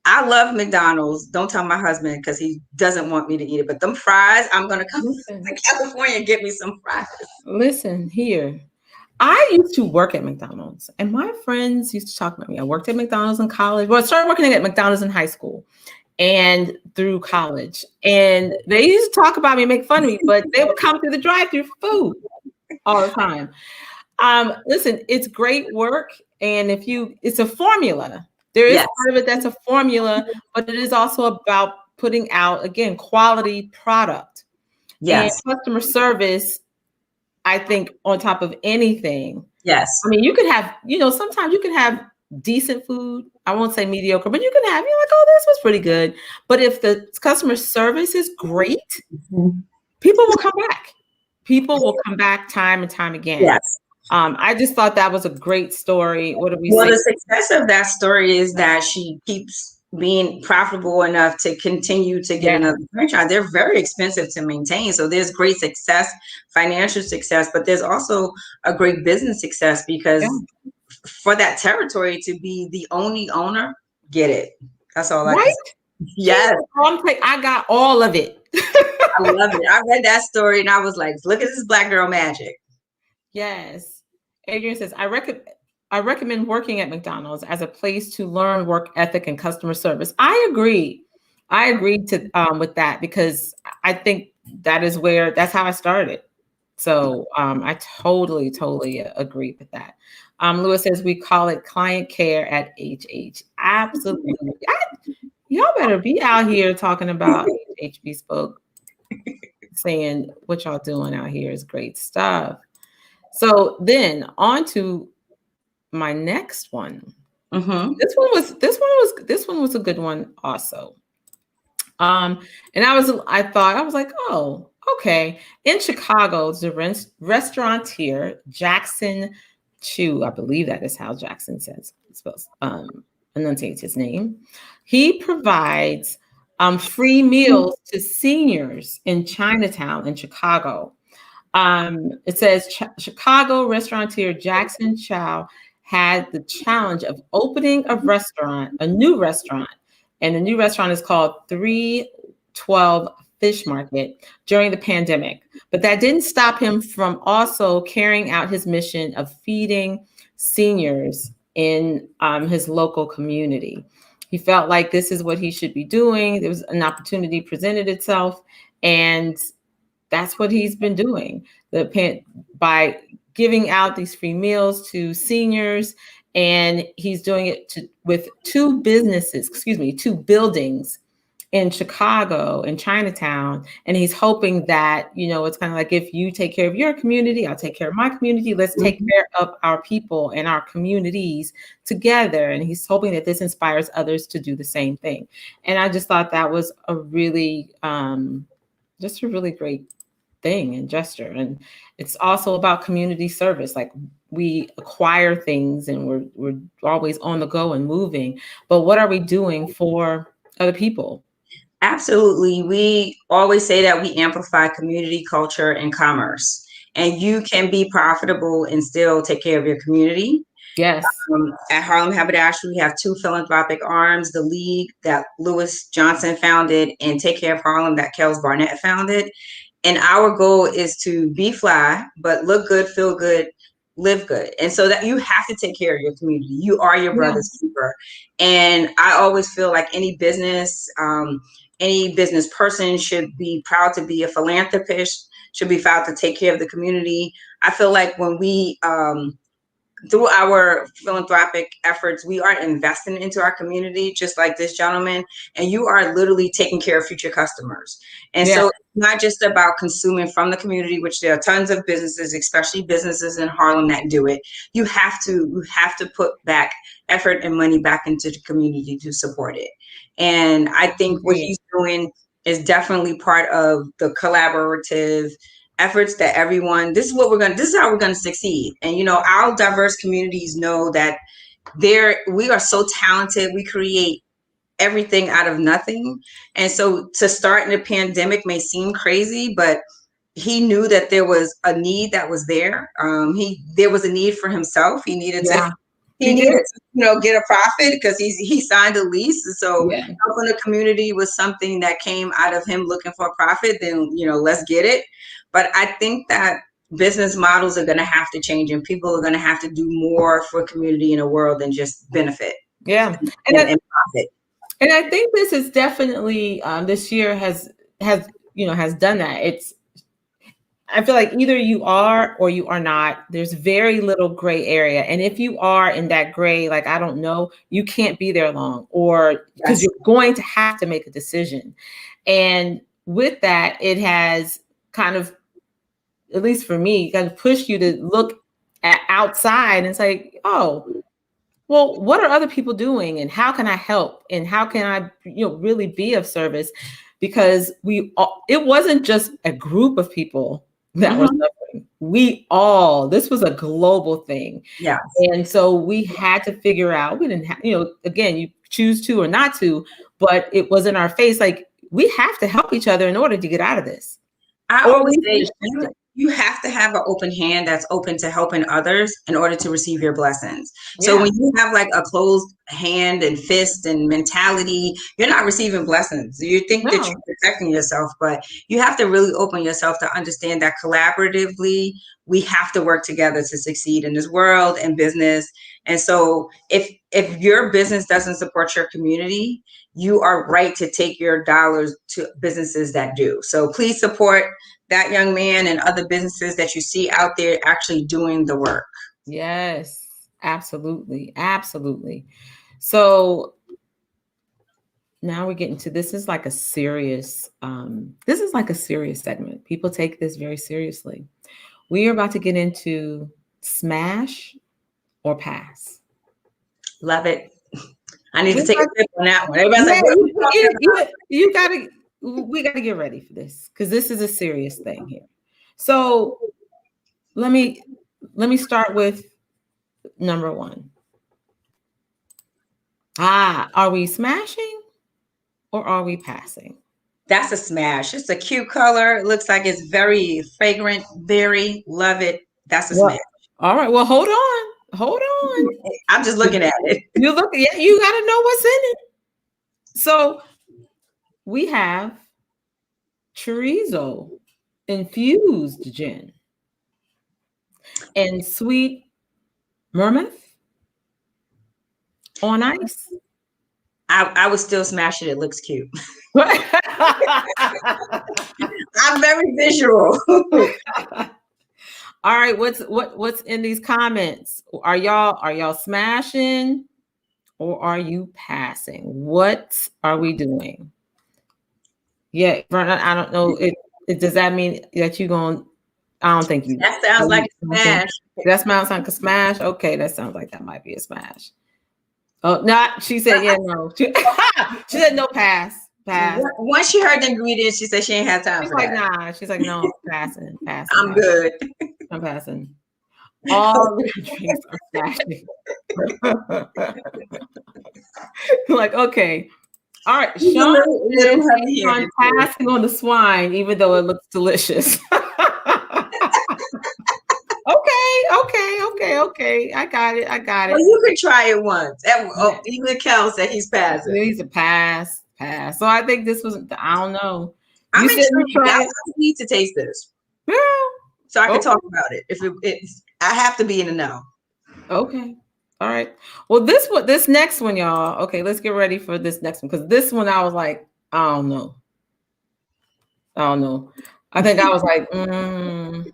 I love McDonald's. Don't tell my husband because he doesn't want me to eat it. But them fries, I'm going to come to California and get me some fries. Listen here. I used to work at McDonald's, and my friends used to talk about me. I worked at McDonald's in college. Well, I started working at McDonald's in high school and through college. And they used to talk about me, make fun of me, but they would come through the drive-thru food all the time. Listen, it's great work. And it's a formula. There is part of it that's a formula, but it is also about putting out, again, quality product. Yes. And customer service, I think, on top of anything. Yes. I mean, you could have, sometimes you can have decent food, I won't say mediocre, but you're like, oh, this was pretty good. But if the customer service is great, people will come back. People will come back time and time again. Yes. I just thought that was a great story. What do we Well, say? the success of that story is that she keeps being profitable enough to continue to get another franchise. They're very expensive to maintain. So there's great success, financial success, but there's also a great business success because for that territory to be the only owner, get it. That's all I can say. Yes. I got all of it. I love it. I read that story and I was like, look at this Black girl magic. Yes. Adrian says, I recommend working at McDonald's as a place to learn work ethic and customer service. I agree. I agreed to with that because I think that's how I started. So I totally agree with that. Lewis says we call it client care at HH. Absolutely. Y'all better be out here talking about HH Bespoke, saying what y'all doing out here is great stuff. So then on to my next one. Mm-hmm. This one was a good one also. And I was like, oh, okay. In Chicago, the restaurateur Jackson Chu, I believe that is how Jackson enunciates his name. He provides free meals to seniors in Chinatown in Chicago. It says Chicago restaurateur Jackson Chow had the challenge of opening a new restaurant, and the new restaurant is called 312 Fish Market during the pandemic. But that didn't stop him from also carrying out his mission of feeding seniors in his local community. He felt like this is what he should be doing. There was an opportunity presented itself, and that's what he's been doing by giving out these free meals to seniors. And he's doing it with two buildings in Chicago, in Chinatown. And he's hoping that, it's kind of like, if you take care of your community, I'll take care of my community. Let's take care of our people and our communities together. And he's hoping that this inspires others to do the same thing. And I just thought that was a really, just a really great thing and gesture. And it's also about community service. Like, we acquire things and we're always on the go and moving, but what are we doing for other people? Absolutely. We always say that we amplify community, culture, and commerce, and you can be profitable and still take care of your community. Yes. At Harlem Haberdashery, we have two philanthropic arms: the League that Lewis Johnson founded, and Take Care of Harlem that Kels Barnett founded. And our goal is to be fly, but look good, feel good, live good. And so that you have to take care of your community. You are your brother's keeper. And I always feel like any business person should be proud to be a philanthropist, should be proud to take care of the community. I feel like when we, through our philanthropic efforts, we are investing into our community, just like this gentleman, and you are literally taking care of future customers. And so it's not just about consuming from the community, which there are tons of businesses, especially businesses in Harlem, that do it. You have to put back effort and money back into the community to support it. And I think what he's doing is definitely part of the collaborative efforts that this is how we're going to succeed. And our diverse communities know that we are so talented. We create everything out of nothing. And so to start in a pandemic may seem crazy, but he knew that there was a need that was there. There was a need for himself. He needed to get a profit because he signed a lease. So helping the community was something that came out of him looking for a profit. Then let's get it. But I think that business models are going to have to change, and people are going to have to do more for community in a world than just benefit. Yeah, and profit. And I think this is definitely this year has done that. I feel like either you are or you are not. There's very little gray area. And if you are in that gray, like, I don't know, you can't be there long, or because you're going to have to make a decision. And with that, it has kind of, at least for me, kind of pushed you to look at outside and say, oh, well, what are other people doing and how can I help and how can I, really be of service? Because it wasn't just a group of people that were suffering. This was a global thing. Yes. And so we had to figure out, we didn't have, again, you choose to or not to, but it was in our face. Like, we have to help each other in order to get out of this. I always say you have to have an open hand that's open to helping others in order to receive your blessings. Yeah. So when you have like a closed hand and fist and mentality, you're not receiving blessings. You think that you're protecting yourself, but you have to really open yourself to understand that collaboratively, we have to work together to succeed in this world and business. And so if your business doesn't support your community, you are right to take your dollars to businesses that do. So please support that young man and other businesses that you see out there actually doing the work. Yes, absolutely. Absolutely. So now we're getting to, this is like a serious segment. People take this very seriously. We are about to get into smash or pass. Love it. I need to take a tip on that one. Everybody's like, we gotta get ready for this because this is a serious thing here. So let me start with number one. Are we smashing or are we passing? That's a smash. It's a cute color. It looks like it's very fragrant, very love it. That's a smash. All right. Well, hold on. I'm just looking at it. You got to know what's in it. So we have chorizo infused gin and sweet mermouth on ice. I would still smash it. It looks cute. I'm very visual. All right, what's in these comments? Are y'all smashing or are you passing? What are we doing? Yeah, Vernon, I don't know. Does that mean that you're going? I don't think you. That sounds like a smash. That sounds like a smash. Okay, that sounds like that might be a smash. Oh, not. She said, yeah, no. She said no, pass. Once she heard the ingredients, she said she ain't have time. She's like, nah. She's like, no, passing. I'm good. I'm passing. All the drinks are smashing. Like, okay. All right, Sean is passing on the swine, even though it looks delicious. Okay. I got it. Well, you can try it once. Even Kel said he's passing. He's a pass. So I think this was, I don't know. I'm intrigued. I need to taste this. Yeah. So I can talk about it. I have to be in the know. Okay. All right. Well, this next one, y'all. Okay, let's get ready for this next one because this one I was like, I don't know. I think I was like, I don't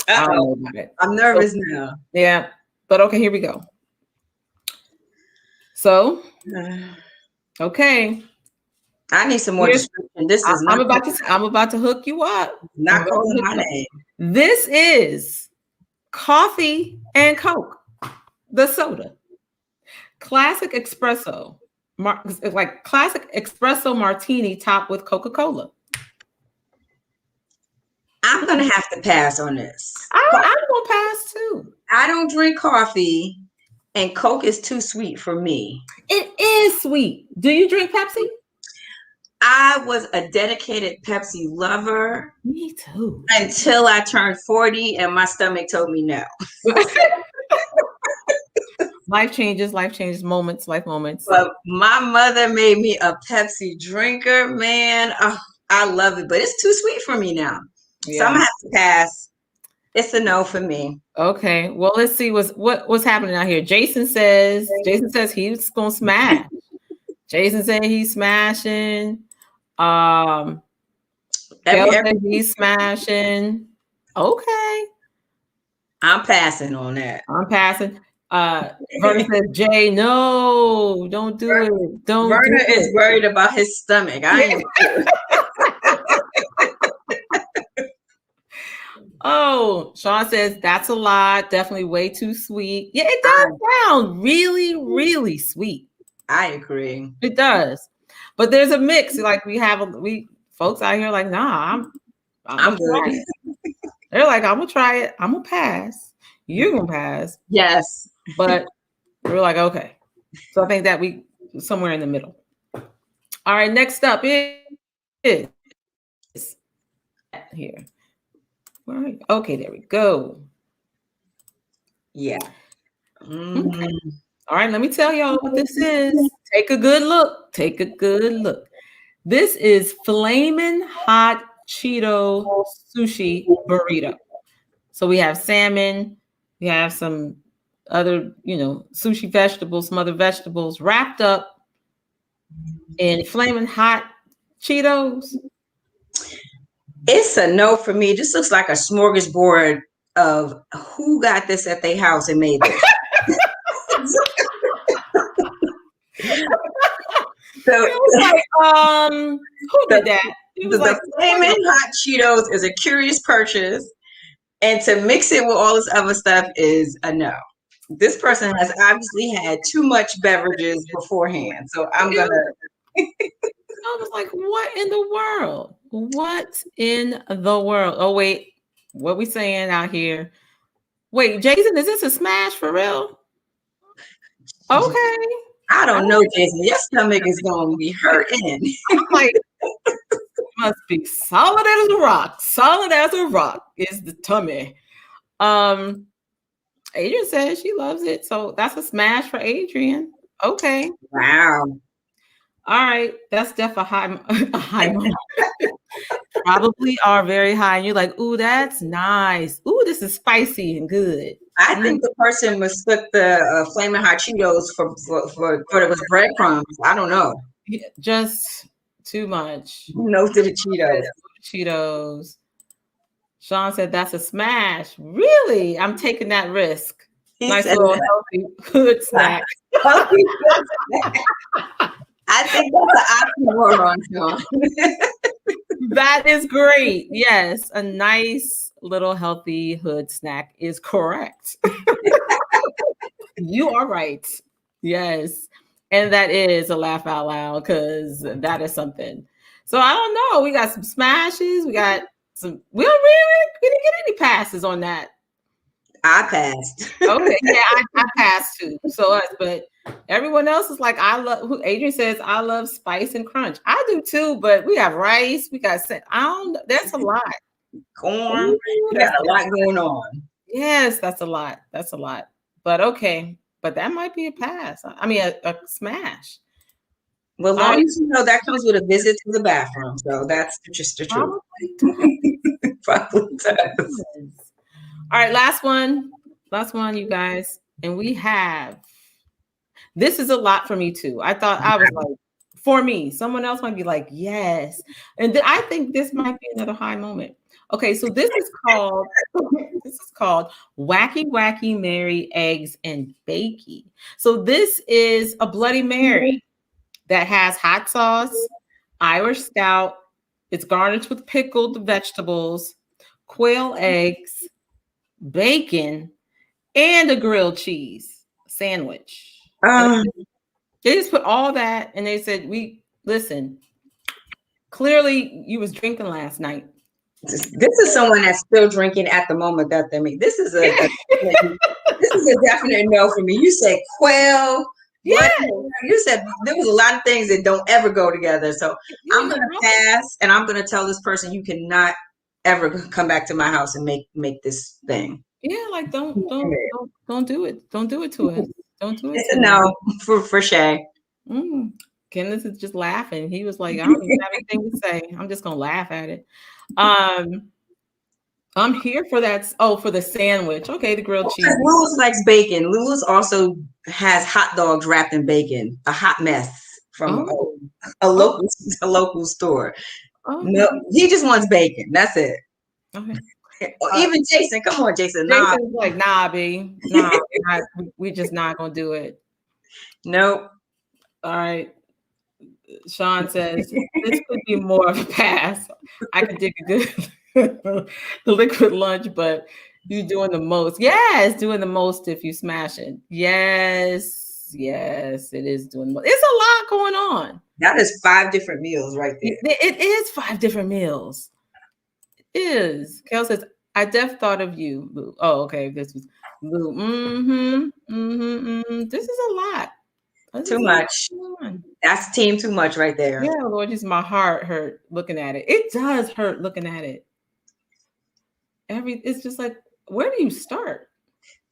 know about it. I'm nervous now. Yeah, but okay, here we go. So, okay. I need some more description. This is. I'm about to hook you up. Not calling my name. This is coffee and Coke, the soda. Classic espresso, like classic espresso martini topped with Coca-Cola. I'm going to have to pass on this. I'm going to pass too. I don't drink coffee and Coke is too sweet for me. It is sweet. Do you drink Pepsi? I was a dedicated Pepsi lover. Me too. Until I turned 40 and my stomach told me no. Life changes, moments. But my mother made me a Pepsi drinker, man. Oh, I love it, but it's too sweet for me now. Yeah. So I'm gonna have to pass. It's a no for me. Okay. Well, let's see what's happening out here. Jason says he's gonna smash. Jason said he's smashing. He's smashing. Okay. I'm passing on that. I'm passing. Verna says, Jay, no, don't do it. Don't. Verna is worried about his stomach. I am. Oh, Sean says that's a lot. Definitely way too sweet. Yeah, it does sound really, really sweet. I agree. It does. But there's a mix. Like we folks out here like, nah, I'm I'm gonna try good. it. They're like, I'm gonna try it. I'm gonna pass. You're gonna pass. Yes. But we're like, okay. So I think that we somewhere in the middle. All right, next up is here. Where are you? Okay, there we go. Yeah. Okay. All right, let me tell y'all what this is. Take a good look. Take a good look. This is flaming hot Cheeto sushi burrito. So we have salmon, we have some other, sushi vegetables, some other vegetables wrapped up in flaming hot Cheetos. It's a no for me. This looks like a smorgasbord of who got this at their house and made this. So, it was like, who did that? It was the flaming hot Cheetos is a curious purchase, and to mix it with all this other stuff is a no. This person has obviously had too much beverages beforehand, so I'm gonna. I was like, what in the world? What in the world? Oh wait, what we saying out here? Wait, Jason, is this a smash for real? Okay. I don't know, Jason. Your stomach is going to be hurting. Like, must be solid as a rock. Solid as a rock is the tummy. Adrian says she loves it, so that's a smash for Adrian. Okay. Wow. All right, that's definitely a high moment. Probably are very high, and you're like, "Ooh, that's nice. Ooh, this is spicy and good." I think the person mistook the flaming hot Cheetos for it was breadcrumbs. I don't know. Just too much. No to the Cheetos. Cheetos. Sean said that's a smash. Really? I'm taking that risk. Nice little healthy good snack. I think that's an oxymoron, Sean. That is great. Yes, a nice little healthy hood snack is correct. You are right. Yes. And that is a laugh out loud because that is something. So I don't know. We got some smashes. We got some. We didn't get any passes on that. I passed. Okay, yeah, I passed too. So but everyone else is like, I love. Adrian says I love spice and crunch. I do too, but we have rice. We got. I don't. That's a lot. Corn. We got a lot going on. Yes, that's a lot. That's a lot. But okay, but that might be a pass. I mean, a smash. Well, long as you know that comes with a visit to the bathroom, so that's just the truth. Probably does. All right, last one, you guys, and we have. This is a lot for me too. I thought I was like, for me, someone else might be like, yes, and I think this might be another high moment. Okay, so this is called Wacky Wacky Mary Eggs and Bakey. So this is a Bloody Mary that has hot sauce, Irish stout. It's garnished with pickled vegetables, quail eggs, bacon, and a grilled cheese sandwich. They just put all that, and they said, listen, clearly you was drinking last night. This is someone that's still drinking at the moment that they make. This is a definite no for me. You said quail. Yeah. You said there was a lot of things that don't ever go together. So I'm gonna pass, and I'm gonna tell this person you cannot ever come back to my house and make this thing. Yeah, like don't do it. Don't do it to us. Don't do it. No, for Shay. Kenneth is just laughing. He was like, I don't even have anything to say. I'm just gonna laugh at it. I'm here for that. Oh, for the sandwich. Okay, the grilled cheese. Lewis likes bacon. Lewis also has hot dogs wrapped in bacon. A hot mess from a local store. No, he just wants bacon. That's it. Okay. Even Jason, come on, Jason. Jason's like, nah, B. Nah, we just not gonna do it. Nope. All right. Sean says this could be more of a pass. I could dig a good the liquid lunch, but you doing the most. Yes, doing the most if you smash it. Yes, yes, it is doing the most. It's a lot going on. That is 5 different meals right there. It is 5 different meals. It is. Kel says, I def thought of you, Lou. Oh, okay. This was Lou. This is a lot. This Too is a much. lot. That's team too much right there. Yeah, Lord, just my heart hurt looking at it. It does hurt looking at it. It's just like, where do you start?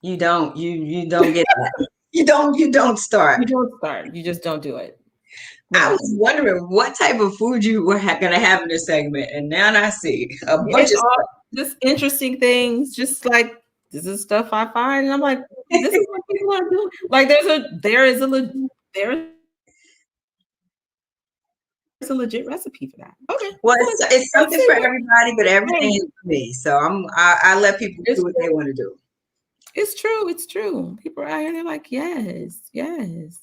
You don't get that. You don't start. You don't start. You just don't do it. I No. was wondering what type of food you were gonna have in this segment, and now I see a bunch It's of all stuff. just interesting things, just like this is stuff I find, and I'm like, this is what people are doing. Like there is a legit recipe for that. Okay. Well, So it's something for everybody, but everything Hey. is for me. So I let people do what they want to do. It's true. It's true. People are out here, they're like, yes, yes.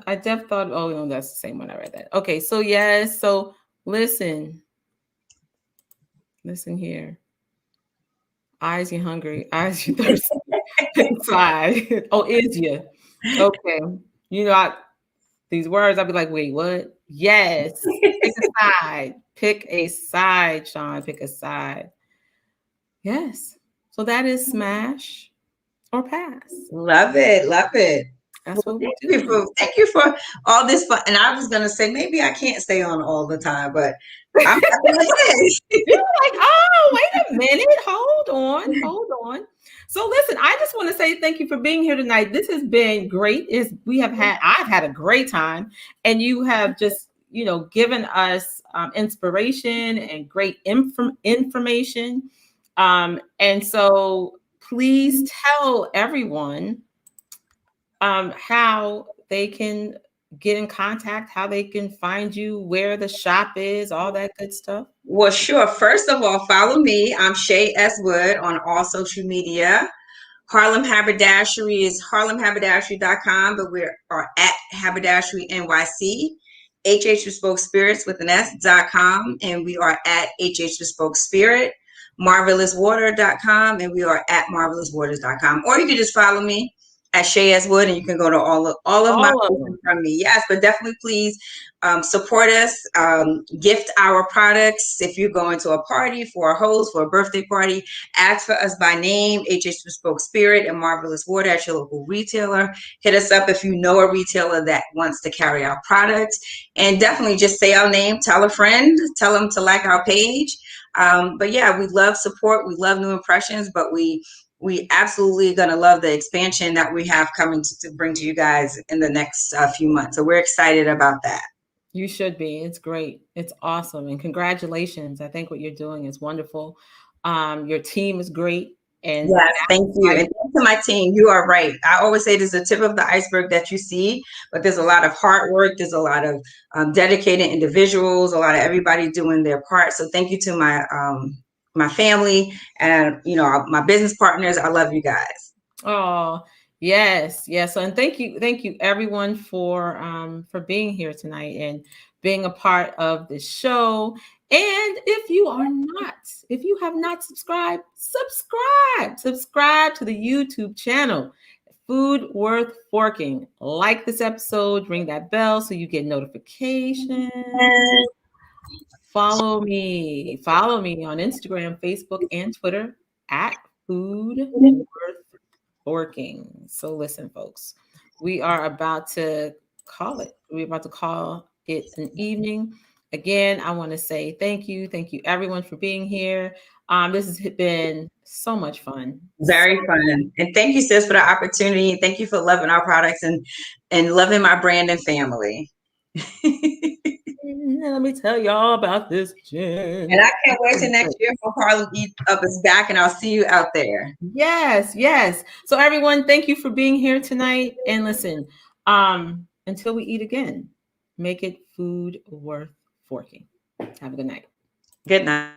I def thought, oh no, that's the same one I read that. Okay, so yes, so listen here. Eyes you hungry, eyes you thirsty. Pick a side. Oh, is you? Okay. You know, these words, I'll be like, wait, what? Yes. Pick a side. Pick a side, Sean. Pick a side. Yes. So that is smash or pass. Love it. Love it. That's what we do. Thank you for all this fun. And I was gonna say maybe I can't stay on all the time, but I'm not gonna say. You're like, oh, wait a minute. Hold on. So listen, I just want to say thank you for being here tonight. This has been great. I've had a great time, and you have just, given us inspiration and great information. And so please tell everyone how they can get in contact, how they can find you, where the shop is, all that good stuff. Well, sure. First of all, follow me. I'm Shay S. Wood on all social media. Harlem Haberdashery is harlemhaberdashery.com, but we are at Haberdashery NYC. HH Bespoke Spirits with an S.com, and we are at HH Bespoke Spirit. MarvelousWater.com, and we are at MarvelousWaters.com. Or you can just follow me at Shay S. Wood, and you can go to all of my posts from me. Yes, but definitely please support us, gift our products. If you're going to a party, for a host, for a birthday party, ask for us by name, HH Bespoke Spirit and Marvelous Water at your local retailer. Hit us up if you know a retailer that wants to carry our products. And definitely just say our name, tell a friend, tell them to like our page. But yeah, we love support. We love new impressions, but we absolutely going to love the expansion that we have coming to bring to you guys in the next few months. So we're excited about that. You should be. It's great. It's awesome. And congratulations. I think what you're doing is wonderful. Your team is great. And yes, thank you. And thanks to my team. You are right. I always say there's a tip of the iceberg that you see, but there's a lot of hard work. There's a lot of dedicated individuals, a lot of everybody doing their part. So thank you to my family and my business partners. I love you guys. Oh, yes. So, and thank you everyone for being here tonight and being a part of the show. And if you have not subscribed to the YouTube channel, Food Worth Forking. Like this episode, ring that bell so you get notifications. Follow me on Instagram, Facebook, and Twitter at Food Worth Forking. So listen, folks, we are about to call it. We're about to call it an evening. Again, I want to say thank you everyone for being here. This has been so much fun. Very fun. And thank you, sis, for the opportunity. Thank you for loving our products and loving my brand and family. Let me tell y'all about this gin. And I can't wait till next year for Harlem Eat Up is back, and I'll see you out there. Yes. So everyone, thank you for being here tonight. And listen, until we eat again, make it food worth forking. Have a good night. Good night.